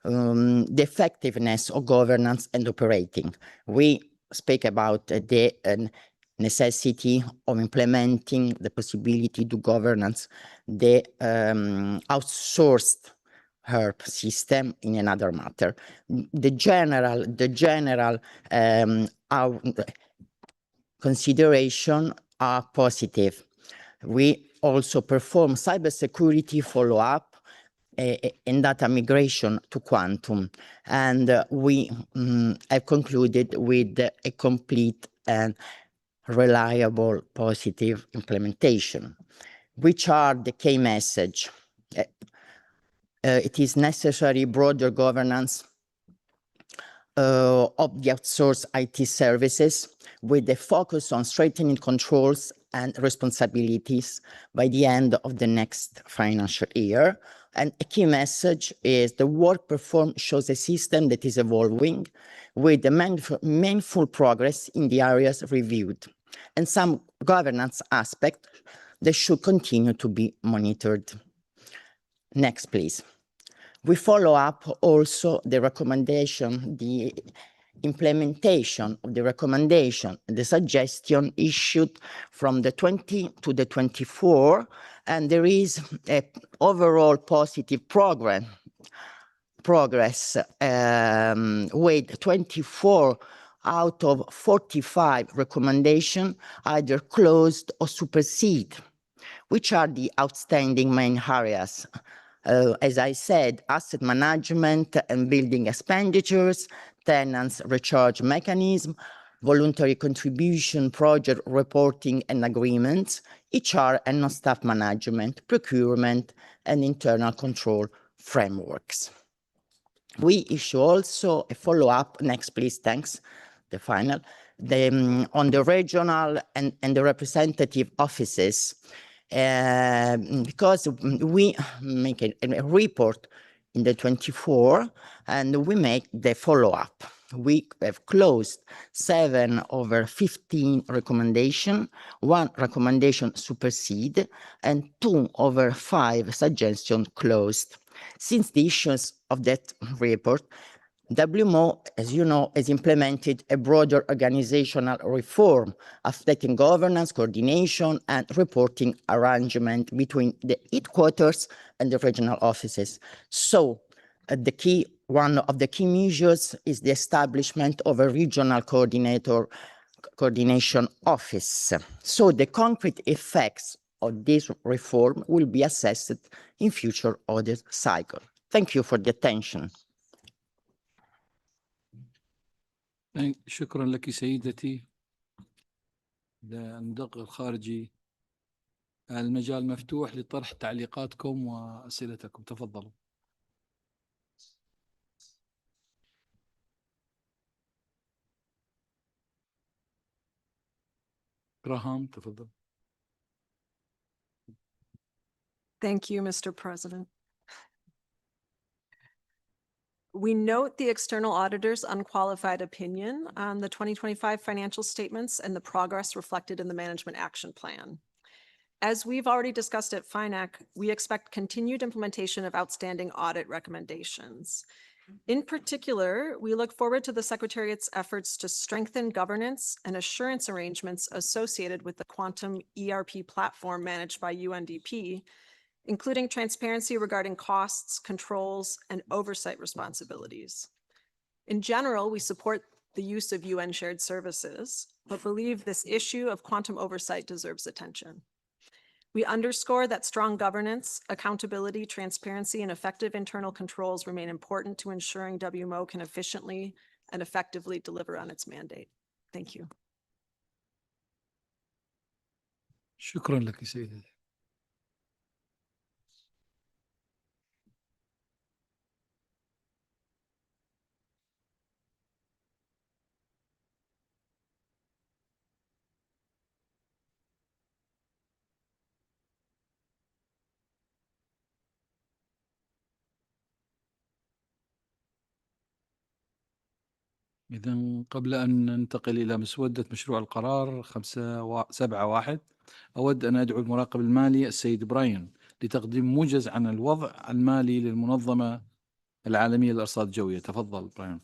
the effectiveness of governance and operating. We speak about the necessity of implementing the possibility to governance the outsourced HERP system in another matter. The general consideration are positive. We also perform cybersecurity follow-up in data migration to quantum. And we have concluded with a complete and reliable positive implementation. Which are the key message? It is necessary broader governance of the outsourced IT services with a focus on strengthening controls and responsibilities by the end of the next financial year. And a key message is the work performed shows a system that is evolving with a meaningful progress in the areas reviewed and some governance aspects that should continue to be monitored. Next, please. We follow up also the recommendation, the implementation of the recommendation, the suggestion issued from the 20 to the 24, and there is an overall positive progress with 24 out of 45 recommendations either closed or supersede. Which are the outstanding main areas? As I said, asset management and building expenditures, tenants recharge mechanism, voluntary contribution, project reporting and agreements, HR and non-staff management, procurement, and internal control frameworks. We issue also a follow-up, next please, thanks, the final, on the regional and the representative offices, because we make a report in the 24 and we make the follow-up. We have closed 7 over 15 recommendation, 1 recommendation supersede, and 2 over 5 suggestions closed. Since the issuance of that report, WMO, as you know, has implemented a broader organizational reform affecting governance, coordination, and reporting arrangement between the headquarters and the regional offices. So, one of the key measures is the establishment of a regional coordination office. So the concrete effects of this reform will be assessed in future audit cycle. Thank you for the attention. شكرا لك سيدتي. الندق الخارجي، المجال مفتوح لطرح تعليقاتكم وأسئلتكم، تفضلوا. Graham, تفضل. Thank you, Mr. President. We note the external auditor's unqualified opinion on the 2025 financial statements and the progress reflected in the management action plan. As we've already discussed at FINAC, we expect continued implementation of outstanding audit recommendations. In particular, we look forward to the Secretariat's efforts to strengthen governance and assurance arrangements associated with the Quantum ERP platform managed by UNDP, including transparency regarding costs, controls, and oversight responsibilities. In general, we support the use of UN shared services, but believe this issue of quantum oversight deserves attention. We underscore that strong governance, accountability, transparency, and effective internal controls remain important to ensuring WMO can efficiently and effectively deliver on its mandate. Thank you. شكرا لك سيدتي. إذن قبل أن ننتقل إلى مسودة مشروع القرار 571 أود أن أدعو المراقب المالي السيد براين لتقديم موجز عن الوضع المالي للمنظمة العالمية للأرصاد الجوية. تفضل براين.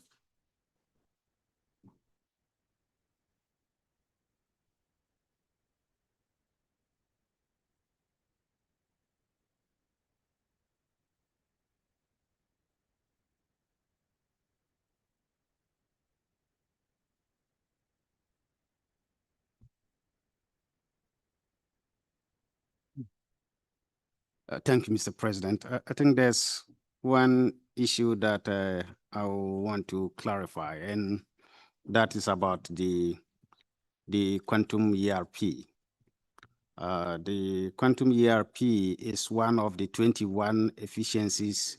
Thank you, Mr. President. I think there's one issue that I want to clarify, and that is about the quantum ERP. The quantum ERP is one of the 21 efficiencies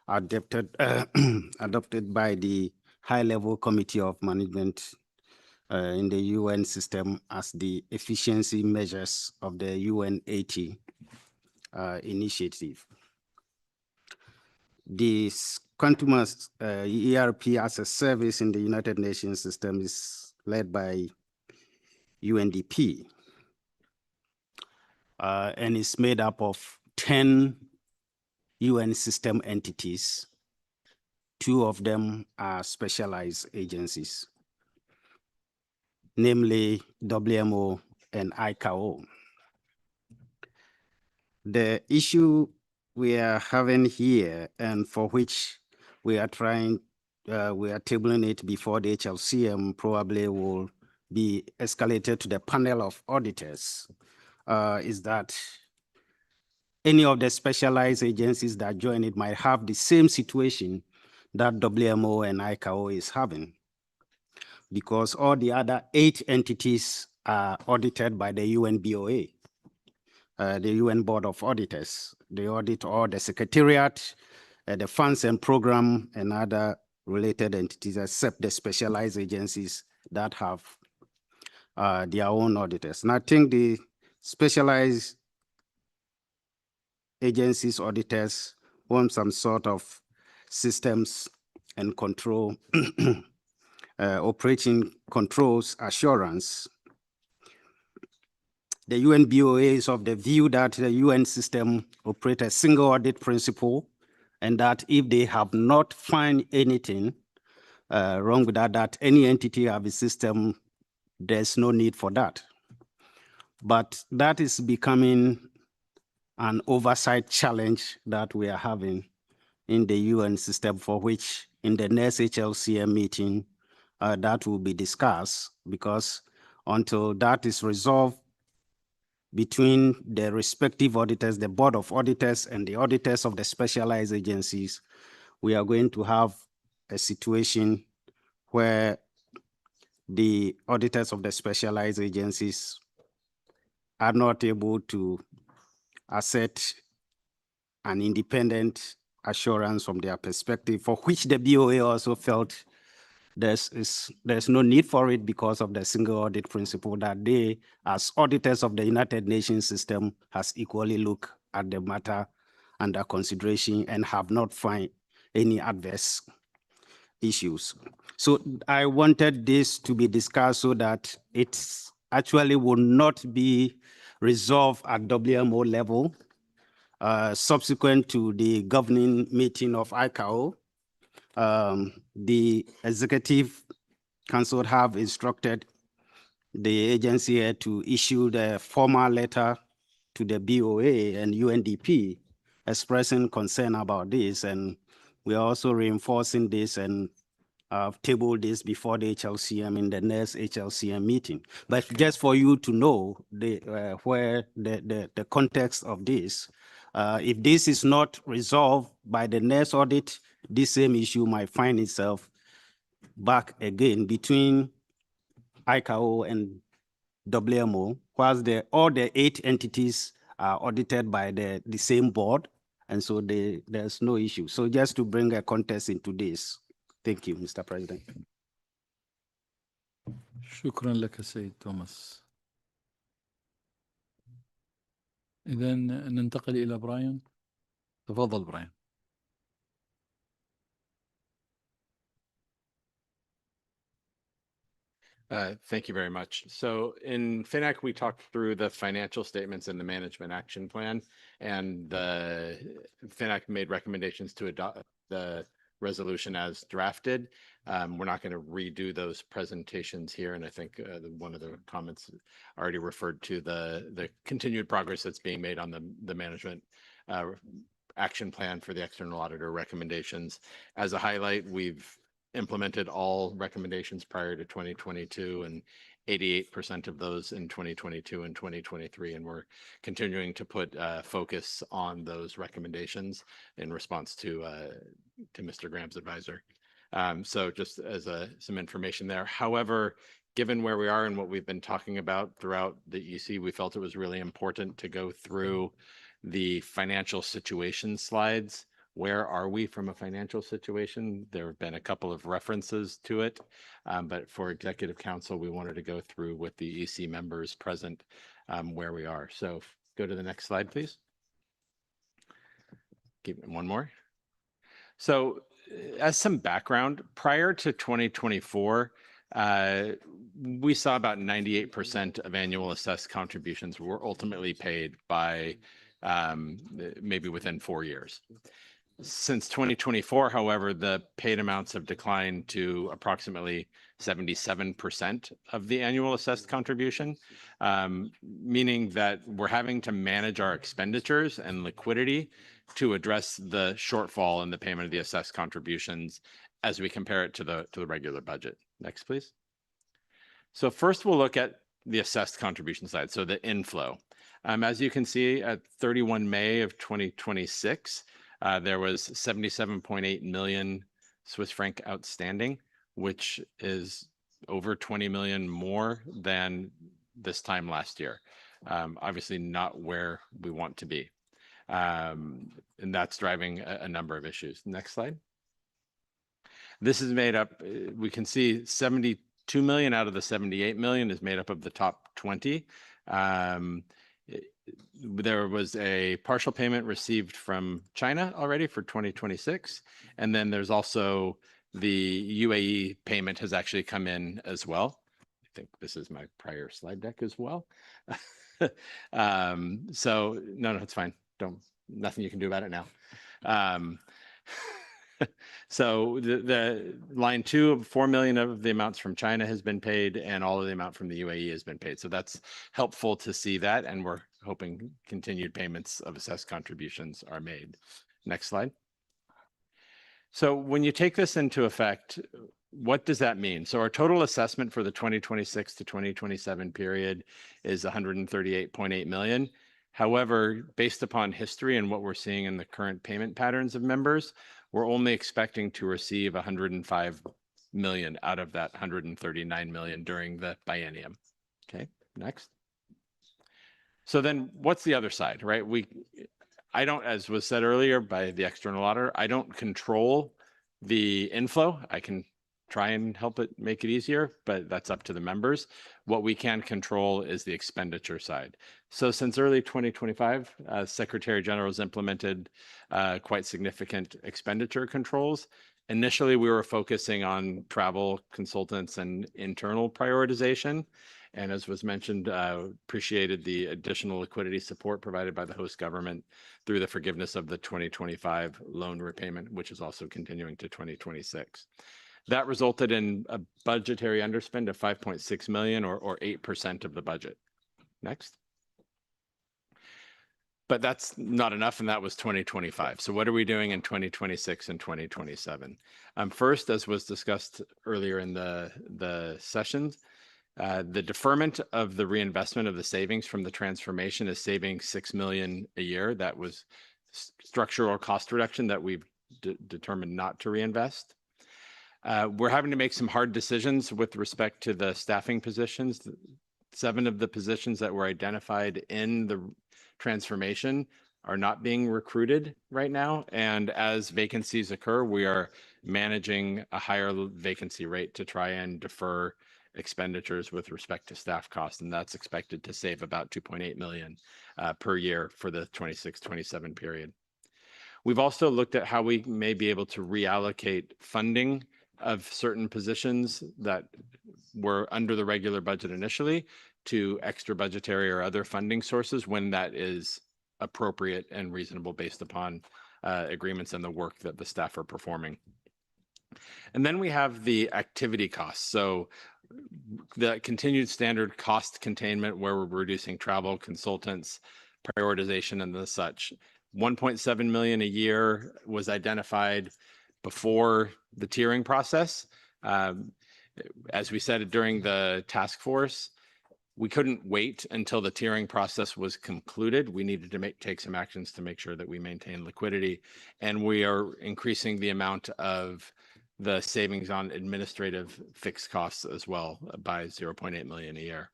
adopted by the high-level committee of management in the UN system as the efficiency measures of the UN 80 initiative. This quantum ERP as a service in the United Nations system is led by UNDP and is made up of 10 UN system entities. 2 of them are specialized agencies, namely WMO and ICAO. The issue we are having here, and for which we are tabling it before the HLCM, probably will be escalated to the panel of auditors, is that any of the specialized agencies that join it might have the same situation that WMO and ICAO is having, because all the other 8 entities are audited by the UN BOA, the UN Board of Auditors. They audit all the secretariat, the funds and program, and other related entities, except the specialized agencies that have their own auditors. And I think the specialized agencies auditors want some sort of systems and control, operating controls assurance. The UN BOA is of the view that the UN system operates a single audit principle, and that if they have not found anything wrong with that any entity have a system, there's no need for that. But that is becoming an oversight challenge that we are having in the UN system, for which in the next HLCM meeting, that will be discussed, because until that is resolved between the respective auditors, the Board of Auditors and the auditors of the specialized agencies, we are going to have a situation where the auditors of the specialized agencies are not able to assert an independent assurance from their perspective, for which the BOA also felt there's no need for it because of the single audit principle, that they, as auditors of the United Nations system, has equally looked at the matter under consideration and have not found any adverse issues. So I wanted this to be discussed so that it actually will not be resolved at WMO level. Subsequent to the governing meeting of ICAO, the Executive Council have instructed the agency to issue the formal letter to the BOA and UNDP expressing concern about this, and we are also reinforcing this and table this before the HLCM in the next HLCM meeting. But just for you to know where the context of this, if this is not resolved by the next audit, this same issue might find itself back again between ICAO and WMO, whilst all the 8 entities are audited by the same board, and so there's no issue. So just to bring a context into this. Thank you, Mr. President. شكرا لك سيد توماس. إذا ننتقل إلى براين. تفضل براين. Thank you very much. So in FINAC, we talked through the financial statements and the management action plan, and the FINAC made recommendations to adopt the resolution as drafted. We're not going to redo those presentations here, and I think one of the comments already referred to the continued progress that's being made on the management action plan for the external auditor recommendations. As a highlight, we've implemented all recommendations prior to 2022 and 88% of those in 2022 and 2023. And we're continuing to put focus on those recommendations in response to Mr. Graham's advisor. So just as some information there. However, given where we are and what we've been talking about throughout the EC, we felt it was really important to go through the financial situation slides. Where are we from a financial situation? There have been a couple of references to it, but for Executive Council, we wanted to go through with the EC members present where we are. So go to the next slide, please. Keep one more. So as some background, prior to 2024, we saw about 98% of annual assessed contributions were ultimately paid by maybe within 4 years. Since 2024, however, the paid amounts have declined to approximately 77% of the annual assessed contribution, meaning that we're having to manage our expenditures and liquidity to address the shortfall in the payment of the assessed contributions as we compare it to the regular budget. Next, please. So first we'll look at the assessed contribution side, so the inflow. As you can see at 31 May of 2026, there was 77.8 million Swiss franc outstanding, which is over 20 million more than this time last year. Obviously not where we want to be. And that's driving a number of issues. Next slide. This is made up, we can see 72 million out of the 78 million is made up of the top 20. There was a partial payment received from China already for 2026. And then there's also the UAE payment has actually come in as well. I think this is my prior slide deck as well. So no, it's fine. Nothing you can do about it now. So the line 2 of 4 million of the amounts from China has been paid and all of the amount from the UAE has been paid. So that's helpful to see that. And we're hoping continued payments of assessed contributions are made. Next slide. So when you take this into effect, what does that mean? So our total assessment for the 2026 to 2027 period is 138.8 million. However, based upon history and what we're seeing in the current payment patterns of members, we're only expecting to receive 105 million out of that 139 million during the biennium. Okay, next. So then what's the other side, right? I don't, as was said earlier by the external auditor, I don't control the inflow. I can try and help it make it easier, but that's up to the members. What we can control is the expenditure side. So since early 2025, Secretary General has implemented quite significant expenditure controls. Initially, we were focusing on travel, consultants, and internal prioritization. And as was mentioned, appreciated the additional liquidity support provided by the host government through the forgiveness of the 2025 loan repayment, which is also continuing to 2026. That resulted in a budgetary underspend of 5.6 million or 8% of the budget. Next. But that's not enough, and that was 2025. So what are we doing in 2026 and 2027? First, as was discussed earlier in the sessions, the deferment of the reinvestment of the savings from the transformation is saving 6 million a year. That was structural cost reduction that we've determined not to reinvest. We're having to make some hard decisions with respect to the staffing positions. 7 of the positions that were identified in the transformation are not being recruited right now. And as vacancies occur, we are managing a higher vacancy rate to try and defer expenditures with respect to staff costs. And that's expected to save about 2.8 million per year for the 26-27 period. We've also looked at how we may be able to reallocate funding of certain positions that were under the regular budget initially to extra budgetary or other funding sources when that is appropriate and reasonable based upon agreements and the work that the staff are performing. And then we have the activity costs. So the continued standard cost containment where we're reducing travel, consultants, prioritization, and the such. 1.7 million a year was identified before the tiering process. As we said during the task force, we couldn't wait until the tiering process was concluded. We needed to take some actions to make sure that we maintain liquidity. And we are increasing the amount of the savings on administrative fixed costs as well by 0.8 million a year.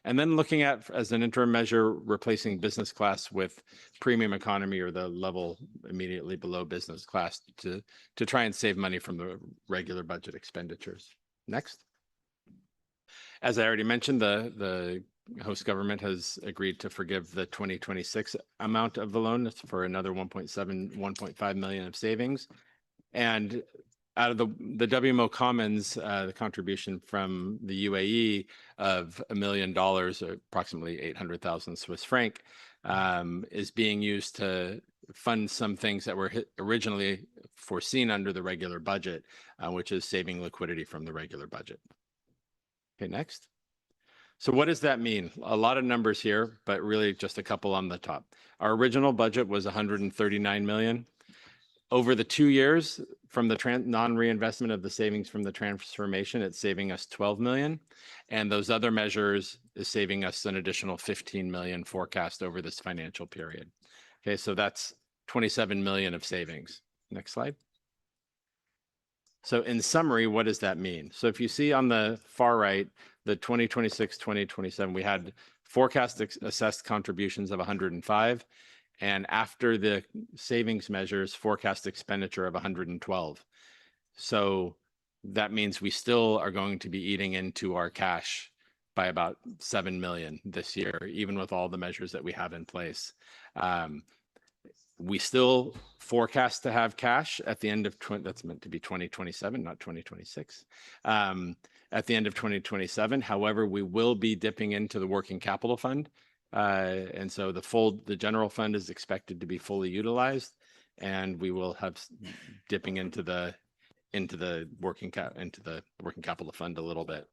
And then looking at, as an interim measure, replacing business class with premium economy, or the level immediately below business class, to try and save money from the regular budget expenditures. Next. As I already mentioned, the host government has agreed to forgive the 2026 amount of the loan for another 1.5 million of savings. And out of the WMO Commons, the contribution from the UAE of $1 million, or approximately 800,000 Swiss franc, is being used to fund some things that were originally foreseen under the regular budget, which is saving liquidity from the regular budget. Okay, next. So what does that mean? A lot of numbers here, but really just a couple on the top. Our original budget was 139 million. Over the 2 years from the non-reinvestment of the savings from the transformation, it's saving us 12 million. And those other measures is saving us an additional 15 million forecast over this financial period. Okay, so that's 27 million of savings. Next slide. So in summary, what does that mean? So if you see on the far right, the 2026, 2027, we had forecast assessed contributions of 105. And after the savings measures, forecast expenditure of 112. So that means we still are going to be eating into our cash by about 7 million this year, even with all the measures that we have in place. We still forecast to have cash at the end of, that's meant to be 2027, not 2026, at the end of 2027. However, we will be dipping into the working capital fund. And so the general fund is expected to be fully utilized, and we will have dipping into the working capital fund a little bit.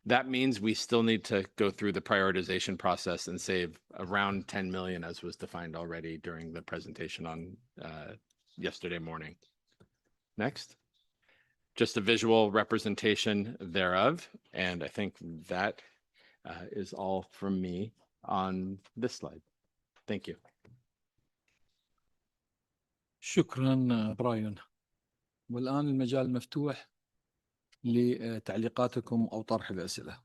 That means we still need to go through the prioritization process and save around 10 million, as was defined already during the presentation on yesterday morning. Next. Just a visual representation thereof. And I think that is all from me on this slide. Thank you. شكرا براين. والآن المجال مفتوح لتعليقاتكم أو طرح الأسئلة.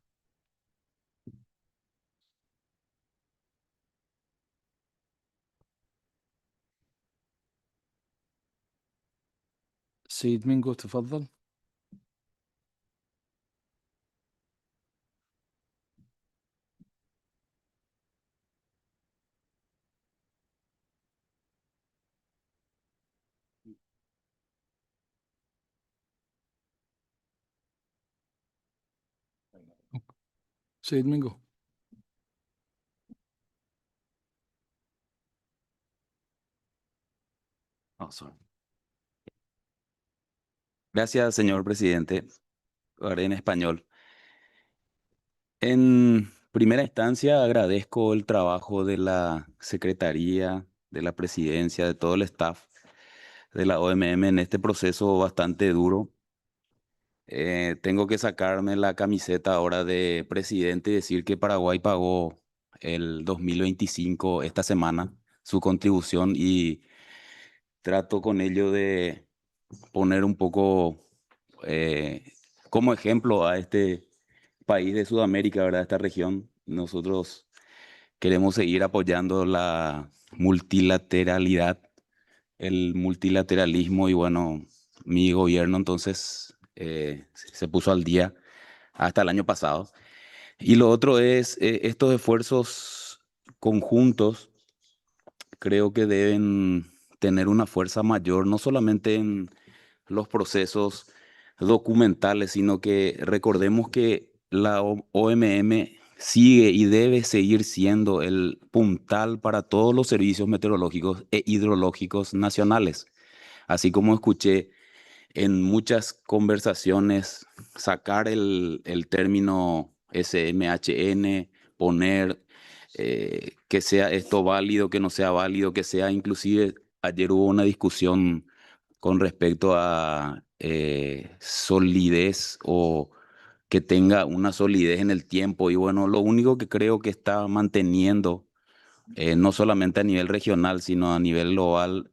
سيد مينغو تفضل. سيد مينغو. Sorry. Gracias, señor presidente. Lo haré en español. En primera instancia, agradezco el trabajo de la Secretaría, de la Presidencia, de todo el staff de la OMM en este proceso bastante duro. Tengo que sacarme la camiseta ahora de presidente y decir que Paraguay pagó el 2025 esta semana su contribución, y trato con ello de poner un poco como ejemplo a este país de Sudamérica, ¿verdad? Esta región. Nosotros queremos seguir apoyando la multilateralidad, el multilateralismo, y bueno, mi gobierno entonces se puso al día hasta el año pasado. Y lo otro es estos esfuerzos conjuntos creo que deben tener una fuerza mayor, no solamente en los procesos documentales, sino que recordemos que la OMM sigue y debe seguir siendo el puntal para todos los servicios meteorológicos e hidrológicos nacionales. Así como escuché en muchas conversaciones sacar el término SMHN, poner que sea esto válido, que no sea válido, que sea inclusive, ayer hubo una discusión con respecto a solidez o que tenga una solidez en el tiempo. Y bueno, lo único que creo que está manteniendo, no solamente a nivel regional, sino a nivel global,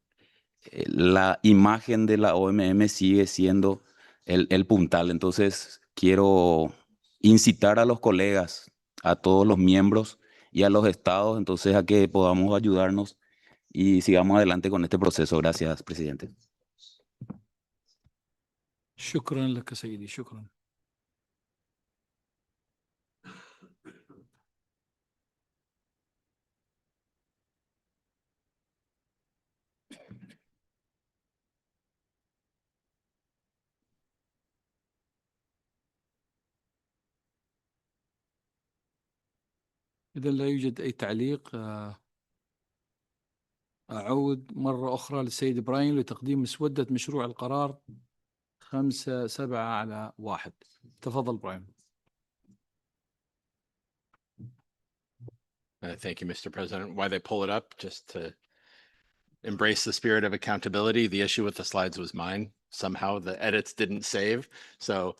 la imagen de la OMM sigue siendo el puntal. Entonces, quiero incitar a los colegas, a todos los miembros y a los estados, entonces, a que podamos ayudarnos y sigamos adelante con este proceso. Gracias, presidente. شكرا لك سيدي شكرا. إذا لا يوجد أي تعليق أعود مرة أخرى للسيد إبراهيم لتقديم مسودة مشروع القرار 5-7/1. تفضل إبراهيم. Thank you, Mr. President. Why they pull it up, just to embrace the spirit of accountability. The issue with the slides was mine. Somehow the edits didn't save. So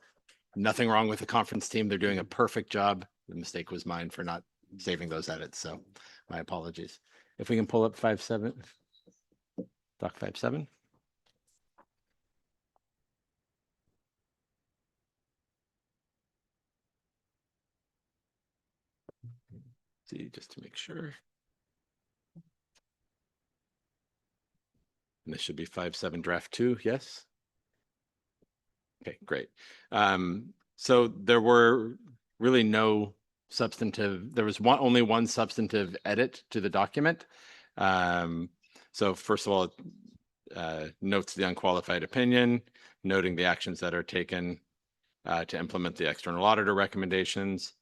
nothing wrong with the conference team. They're doing a perfect job. The mistake was mine for not saving those edits. So my apologies. If we can pull up 5-7, Doc 5-7. See, just to make sure. And this should be 5-7 draft 2, yes? Okay, great. So there were really no substantive, there was only one substantive edit to the document. So first of all, notes the unqualified opinion, noting the actions that are taken to implement the external auditor recommendations,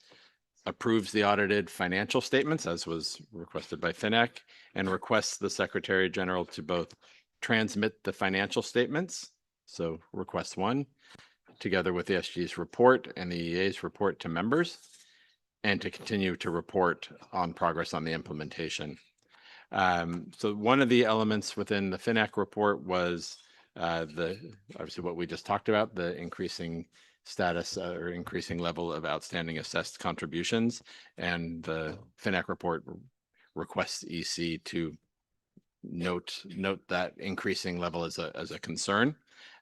approves the audited financial statements as was requested by FINEC, and requests the Secretary General to both transmit the financial statements, so request 1, together with the SG's report and the EA's report to members, and to continue to report on progress on the implementation. So one of the elements within the FINEC report was obviously what we just talked about, the increasing status or increasing level of outstanding assessed contributions, and the FINEC report requests EC to note that increasing level as a concern.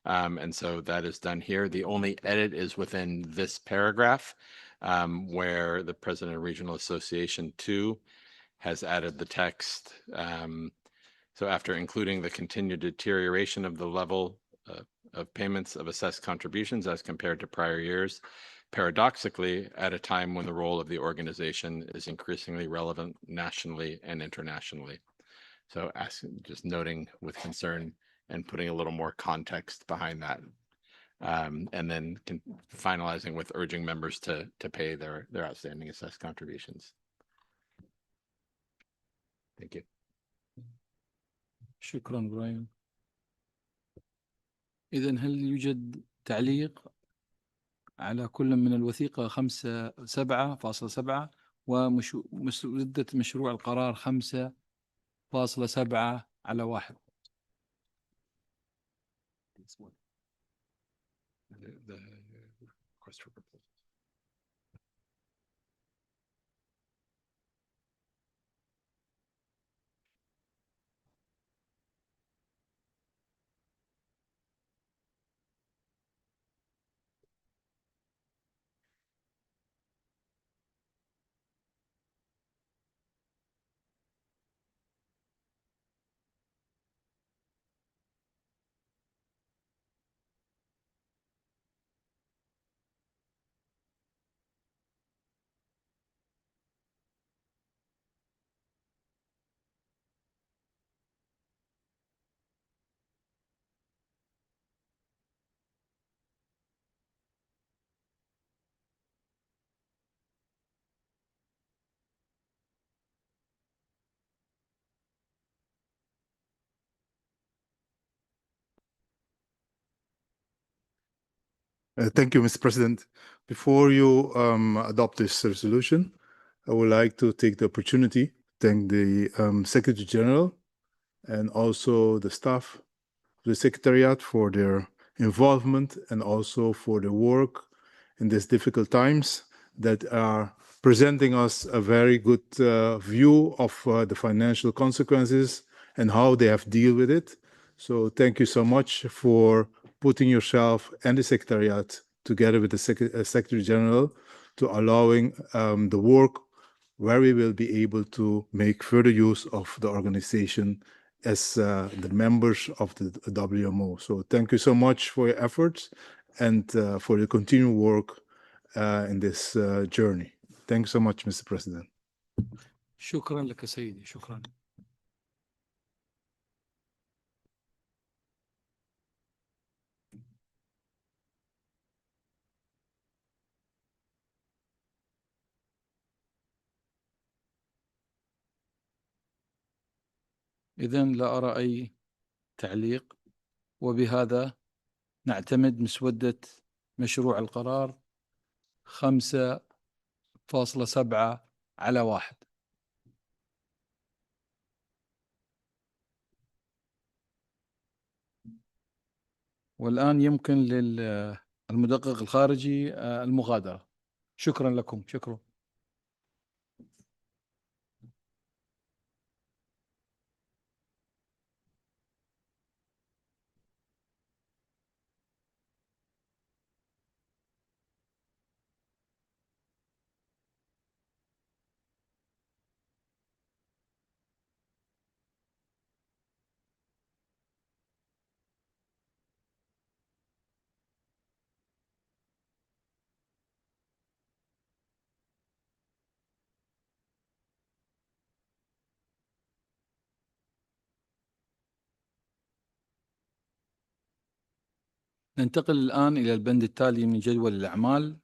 And so that is done here. The only edit is within this paragraph, where the President of Regional Association 2 has added the text. So after including the continued deterioration of the level of payments of assessed contributions as compared to prior years, paradoxically, at a time when the role of the organization is increasingly relevant nationally and internationally. So just noting with concern and putting a little more context behind that. And then finalizing with urging members to pay their outstanding assessed contributions. Thank you. شكرا إبراهيم. إذن هل يوجد تعليق على كل من الوثيقة 5-7/7 ومسودة مشروع القرار 5.7/1؟ The request for proposal. Thank you, Mr. President. Before you adopt this resolution, I would like to take the opportunity to thank the Secretary General and also the staff the Secretariat for their involvement and also for the work in these difficult times that are presenting us a very good view of the financial consequences and how they have dealt with it. So thank you so much for putting yourself and the Secretariat together with the Secretary General to allowing the work where we will be able to make further use of the organization as the members of the WMO. So thank you so much for your efforts and for the continued work in this journey. Thank you so much, Mr. President. شكرا لك سيدي، شكرا. إذن لا أرى أي تعليق، وبهذا نعتمد مسودة مشروع القرار 5.7/1. والآن يمكن للمدقق الخارجي المغادرة. شكرا لكم، شكرا. ننتقل الآن إلى البند التالي من جدول الأعمال.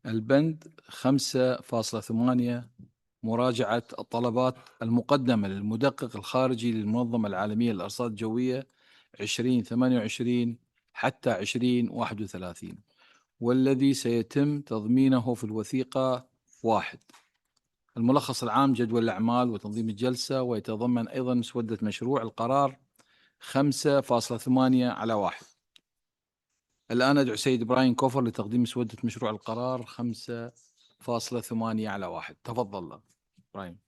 البند 5.8 مراجعة الطلبات المقدمة للمدقق الخارجي للمنظمة العالمية للأرصاد الجوية 2028 حتى 2031، والذي سيتم تضمينه في الوثيقة 1. الملخص العام جدول الأعمال وتنظيم الجلسة، ويتضمن أيضا مسودة مشروع القرار 5.8/1. الآن أدعو سيد إبراهيم كوفر لتقديم مسودة مشروع القرار 5.8/1. تفضل إبراهيم.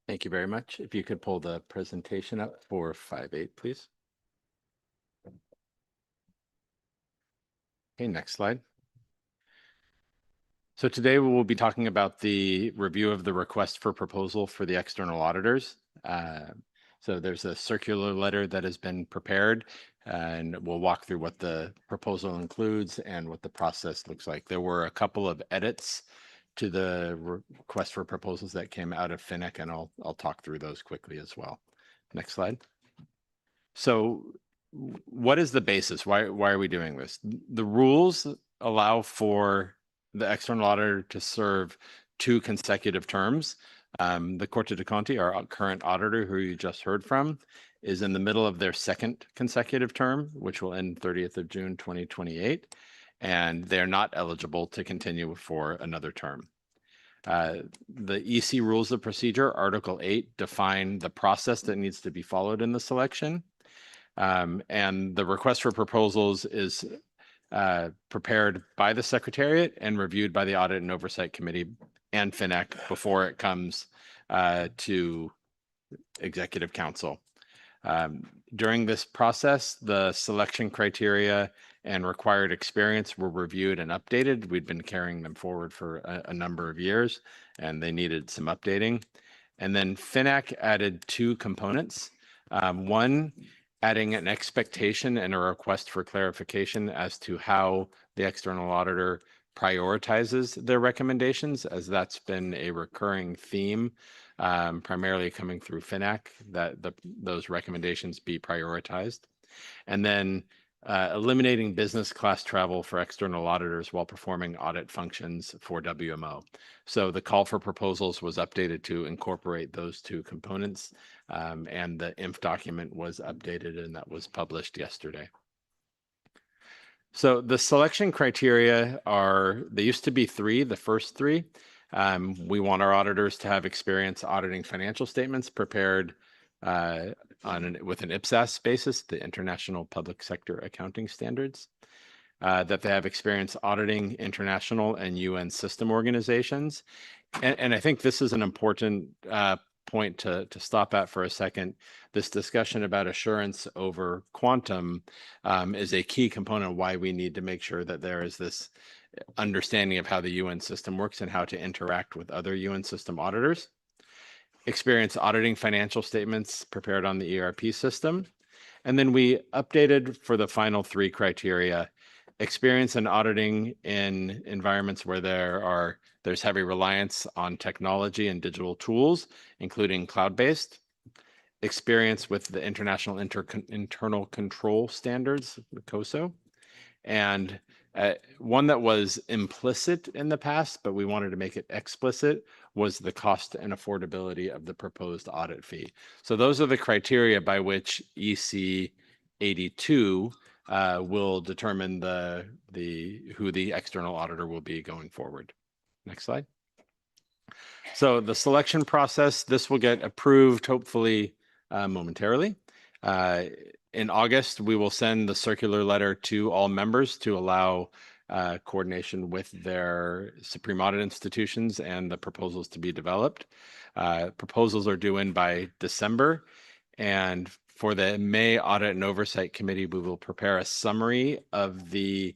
Thank you very much. If you could pull the presentation up for 5.8, please. Okay, next slide. So today we will be talking about the review of the request for proposal for the external auditors. So there's a circular letter that has been prepared, and we'll walk through what the proposal includes and what the process looks like. There were a couple of edits to the request for proposals that came out of FINEC, and I'll talk through those quickly as well. Next slide. So what is the basis? Why are we doing this? The rules allow for the external auditor to serve 2 consecutive terms. The Corte dei Conti, our current auditor, who you just heard from, is in the middle of their 2nd consecutive term, which will end 30th of June 2028, and they're not eligible to continue for another term. The EC Rules of Procedure, Article 8, define the process that needs to be followed in the selection. And the request for proposals is prepared by the Secretariat and reviewed by the Audit and Oversight Committee and FINEC before it comes to Executive Council. During this process, the selection criteria and required experience were reviewed and updated. We'd been carrying them forward for a number of years, and they needed some updating. And then FINEC added 2 components. One, adding an expectation and a request for clarification as to how the external auditor prioritizes their recommendations, as that's been a recurring theme, primarily coming through FINEC, that those recommendations be prioritized. And then eliminating business class travel for external auditors while performing audit functions for WMO. So the call for proposals was updated to incorporate those 2 components, and the INF document was updated, and that was published yesterday. So the selection criteria they used to be 3, the first 3. We want our auditors to have experience auditing financial statements prepared with an IPSAS basis, the International Public Sector Accounting Standards, that they have experience auditing international and UN system organizations. And I think this is an important point to stop at for a second. This discussion about assurance over quantum is a key component of why we need to make sure that there is this understanding of how the UN system works and how to interact with other UN system auditors. Experience auditing financial statements prepared on the ERP system. And then we updated for the final three criteria, experience in auditing in environments where there's heavy reliance on technology and digital tools, including cloud-based, experience with the International Internal Control Standards, the COSO, and one that was implicit in the past, but we wanted to make it explicit, was the cost and affordability of the proposed audit fee. So those are the criteria by which EC 82 will determine who the external auditor will be going forward. Next slide. So the selection process, this will get approved hopefully momentarily. In August, we will send the circular letter to all members to allow coordination with their Supreme Audit institutions and the proposals to be developed. Proposals are due in by December. And for the May Audit and Oversight Committee, we will prepare a summary of the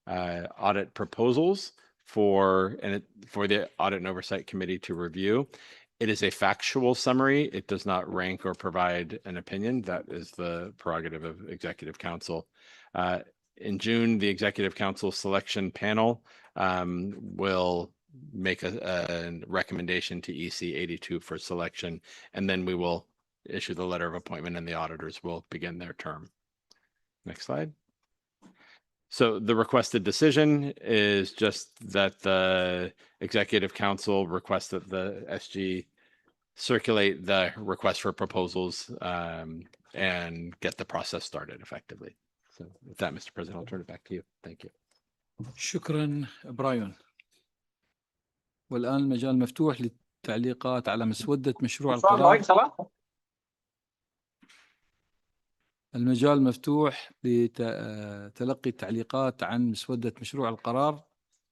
audit proposals for the Audit and Oversight Committee to review. It is a factual summary. It does not rank or provide an opinion. That is the prerogative of Executive Council. In June, the Executive Council selection panel will make a recommendation to EC 82 for selection, and then we will issue the letter of appointment and the auditors will begin their term. Next slide. So the requested decision is just that the Executive Council requests that the SG circulate the request for proposals and get the process started effectively. So with that, Mr. President, I'll turn it back to you. Thank you. شكرا برايون. والآن المجال مفتوح للتعليقات على مسودة مشروع القرار. المجال مفتوح لتلقي التعليقات عن مسودة مشروع القرار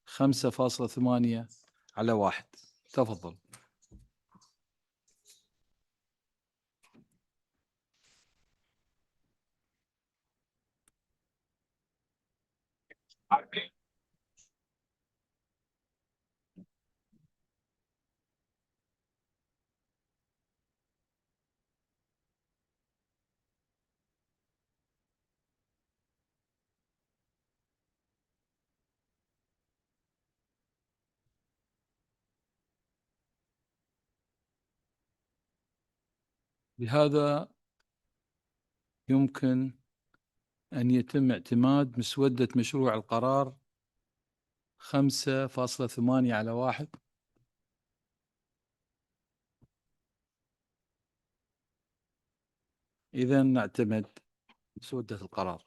5.8/1. تفضل. بهذا يمكن أن يتم اعتماد مسودة مشروع القرار 5.8/1. إذا نعتمد مسودة القرار،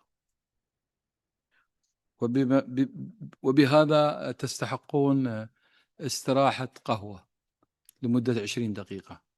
وبهذا تستحقون استراحة قهوة لمدة 20 دقيقة.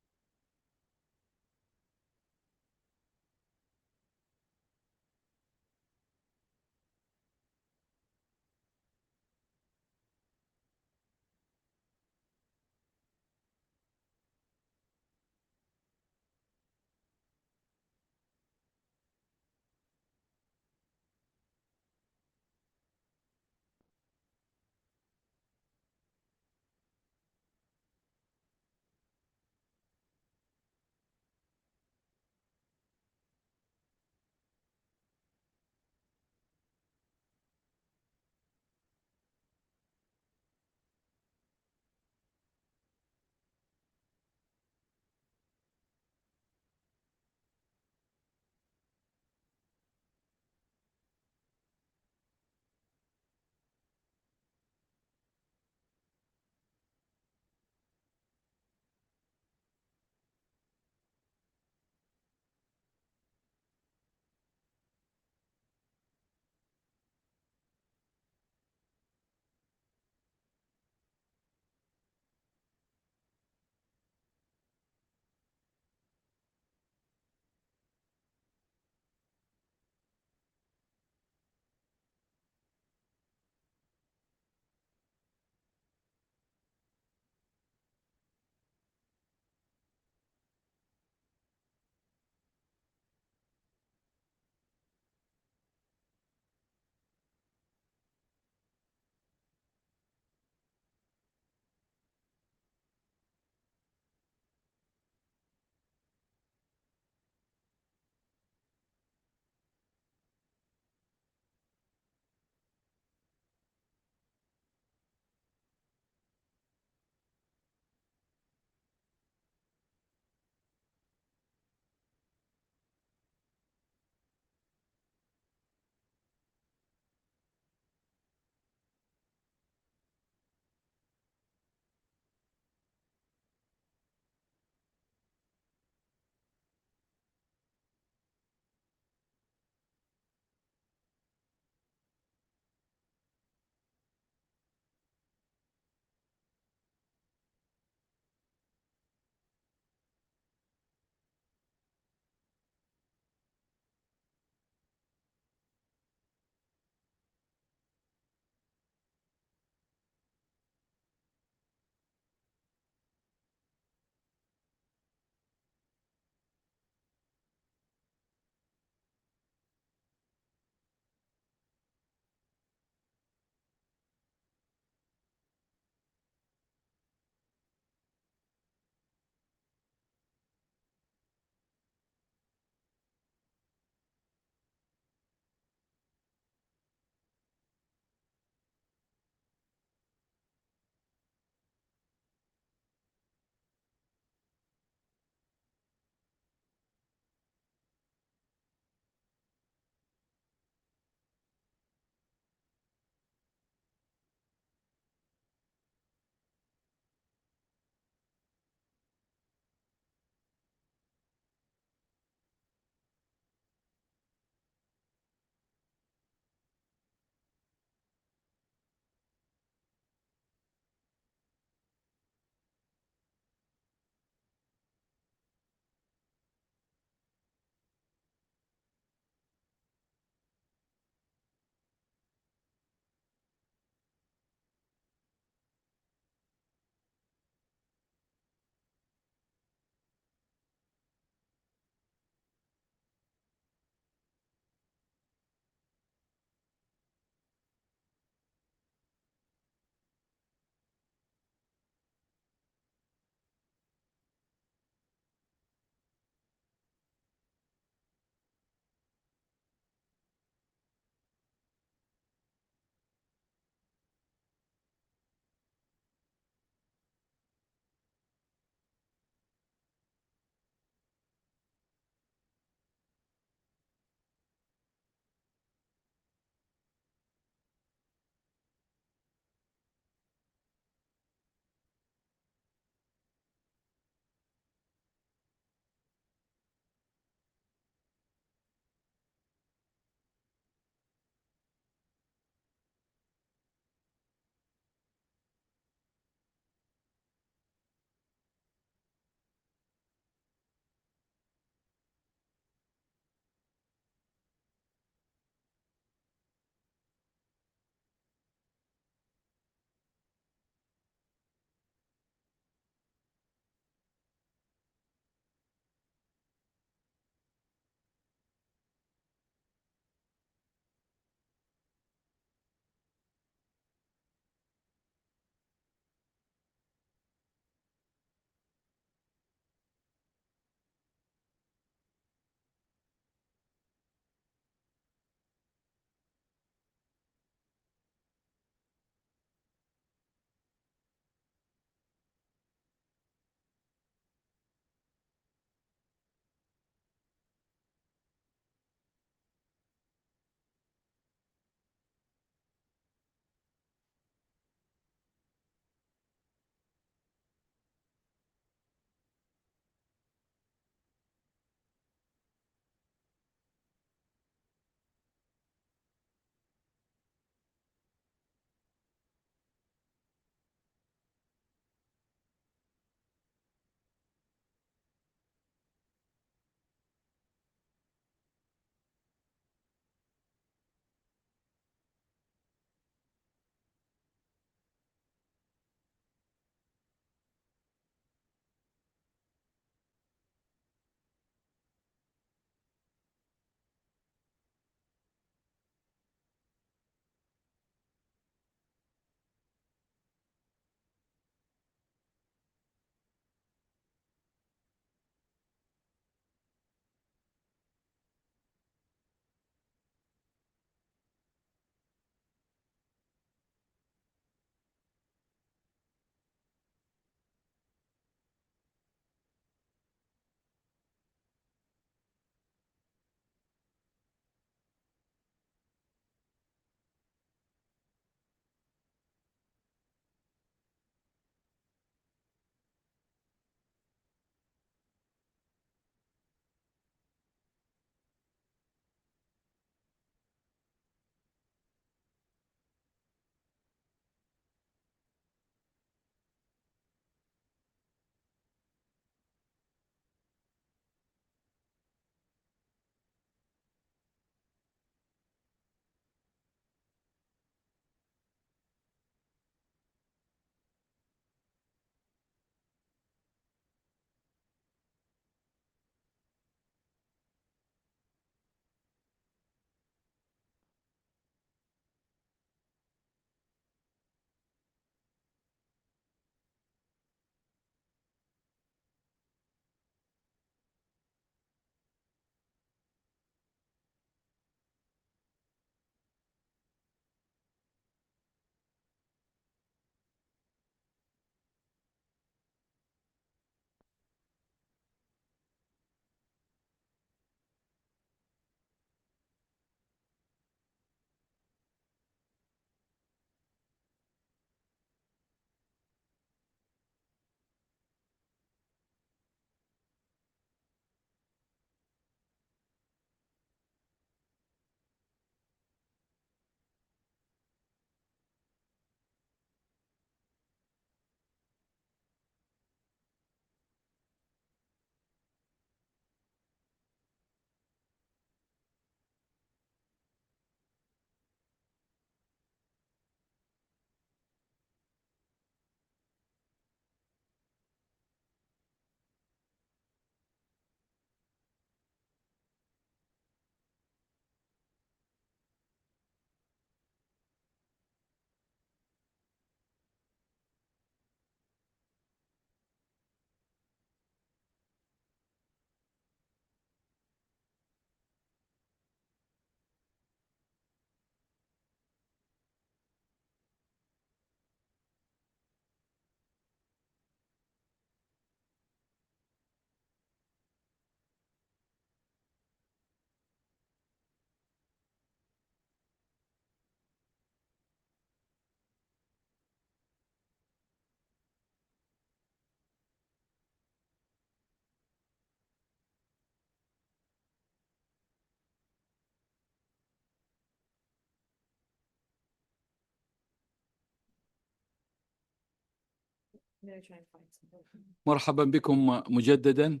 مرحبا بكم مجددا.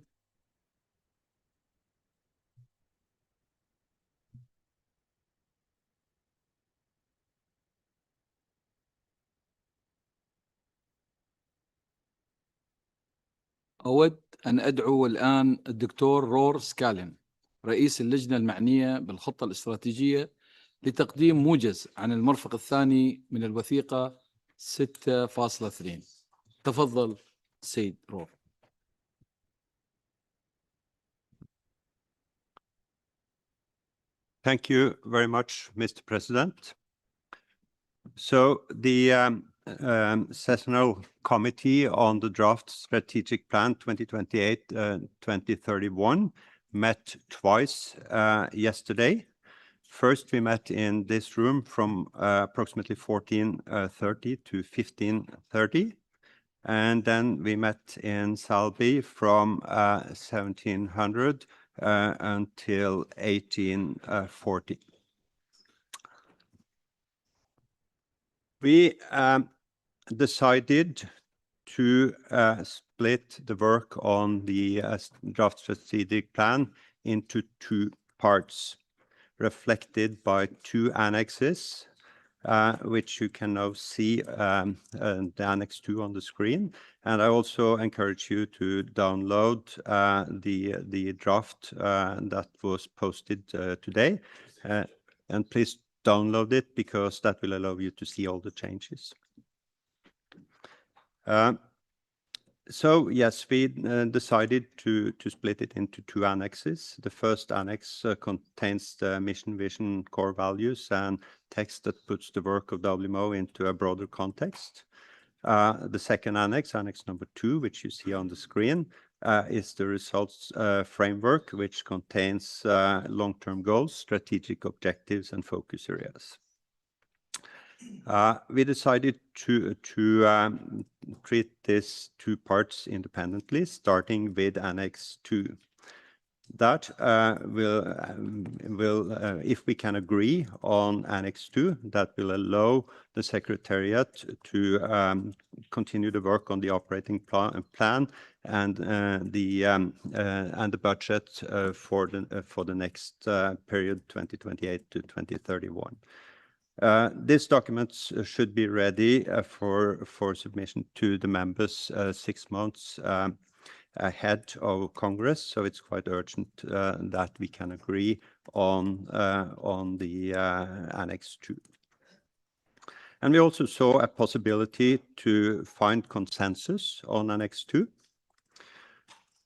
أود أن أدعو الآن الدكتور رور سكالين رئيس اللجنة المعنية بالخطة الاستراتيجية لتقديم موجز عن المرفق الثاني من الوثيقة 6.2. تفضل سيد رور. Thank you very much, Mr. President. So the Sessional Committee on the Draft Strategic Plan 2028-2031 met twice yesterday. First, we met in this room from approximately 14:30 to 15:30. And then we met in Salby from 1700 until 1840. We decided to split the work on the draft strategic plan into two parts, reflected by two annexes, which you can now see the Annex 2 on the screen. And I also encourage you to download the draft that was posted today. And please download it, because that will allow you to see all the changes. So yes, we decided to split it into two annexes. The first annex contains the mission, vision, core values, and text that puts the work of WMO into a broader context. The second annex, Annex number 2, which you see on the screen, is the results framework, which contains long-term goals, strategic objectives, and focus areas. We decided to treat these two parts independently, starting with Annex 2. That will, if we can agree on Annex 2, that will allow the Secretariat to continue to work on the operating plan and the budget for the next period, 2028 to 2031. These documents should be ready for submission to the members 6 months ahead of Congress, so it's quite urgent that we can agree on the Annex 2. And we also saw a possibility to find consensus on Annex 2.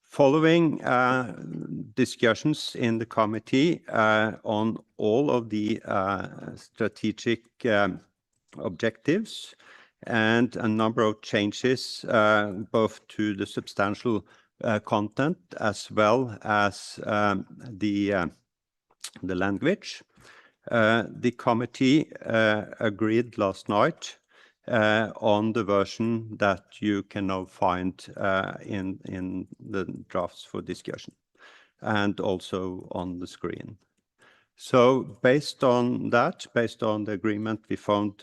Following discussions in the committee on all of the strategic objectives and a number of changes both to the substantial content as well as the language, the committee agreed last night on the version that you can now find in the drafts for discussion and also on the screen. So based on that, based on the agreement we found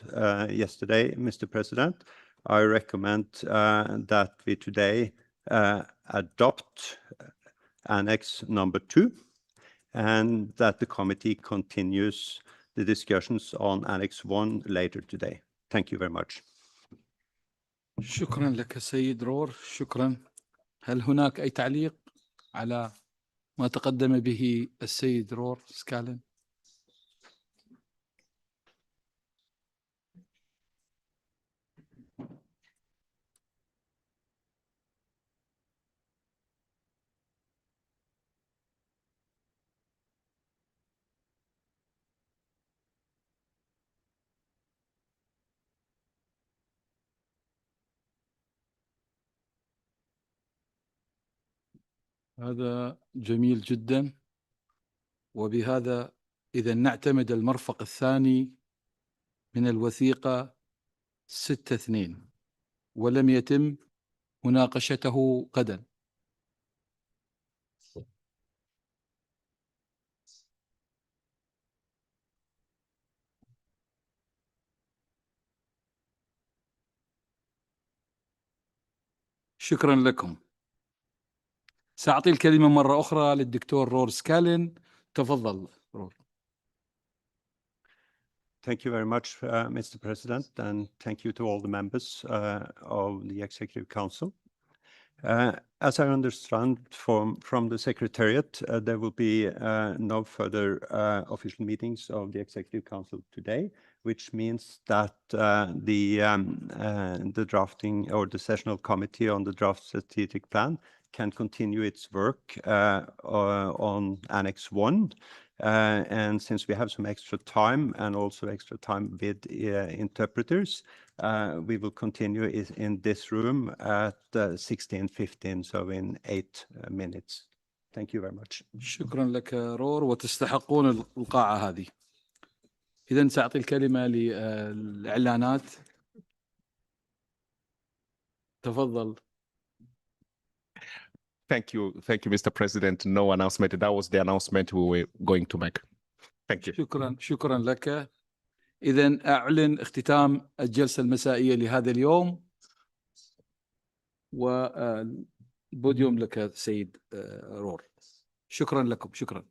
yesterday, Mr. President, I recommend that we today adopt Annex number 2 and that the committee continues the discussions on Annex 1 later today. Thank you very much. شكرا لك سيد رور، شكرا. هل هناك أي تعليق على ما تقدم به السيد رور سكالين؟ هذا جميل جدا. وبهذا إذا نعتمد المرفق الثاني من الوثيقة 6.2 ولم يتم مناقشته غدا. شكرا لكم. سأعطي الكلمة مرة أخرى للدكتور رور سكالين. تفضل رور. Thank you very much, Mr. President, and thank you to all the members of the Executive Council. As I understand from the Secretariat, there will be no further official meetings of the Executive Council today, which means that the drafting or the sessional committee on the draft strategic plan can continue its work on Annex 1. And since we have some extra time and also extra time with interpreters, we will continue in this room at 16:15, so in 8 minutes. Thank you very much. شكرا لك رور، وتستحقون القاعة هذه. إذن سأعطي الكلمة للإعلانات. تفضل. Thank you, Mr. President. No announcement. That was the announcement we were going to make. Thank you. شكرا لك. إذن أعلن اختتام الجلسة المسائية لهذا اليوم، والبوديوم لك سيد رور. شكرا لكم. شكرا.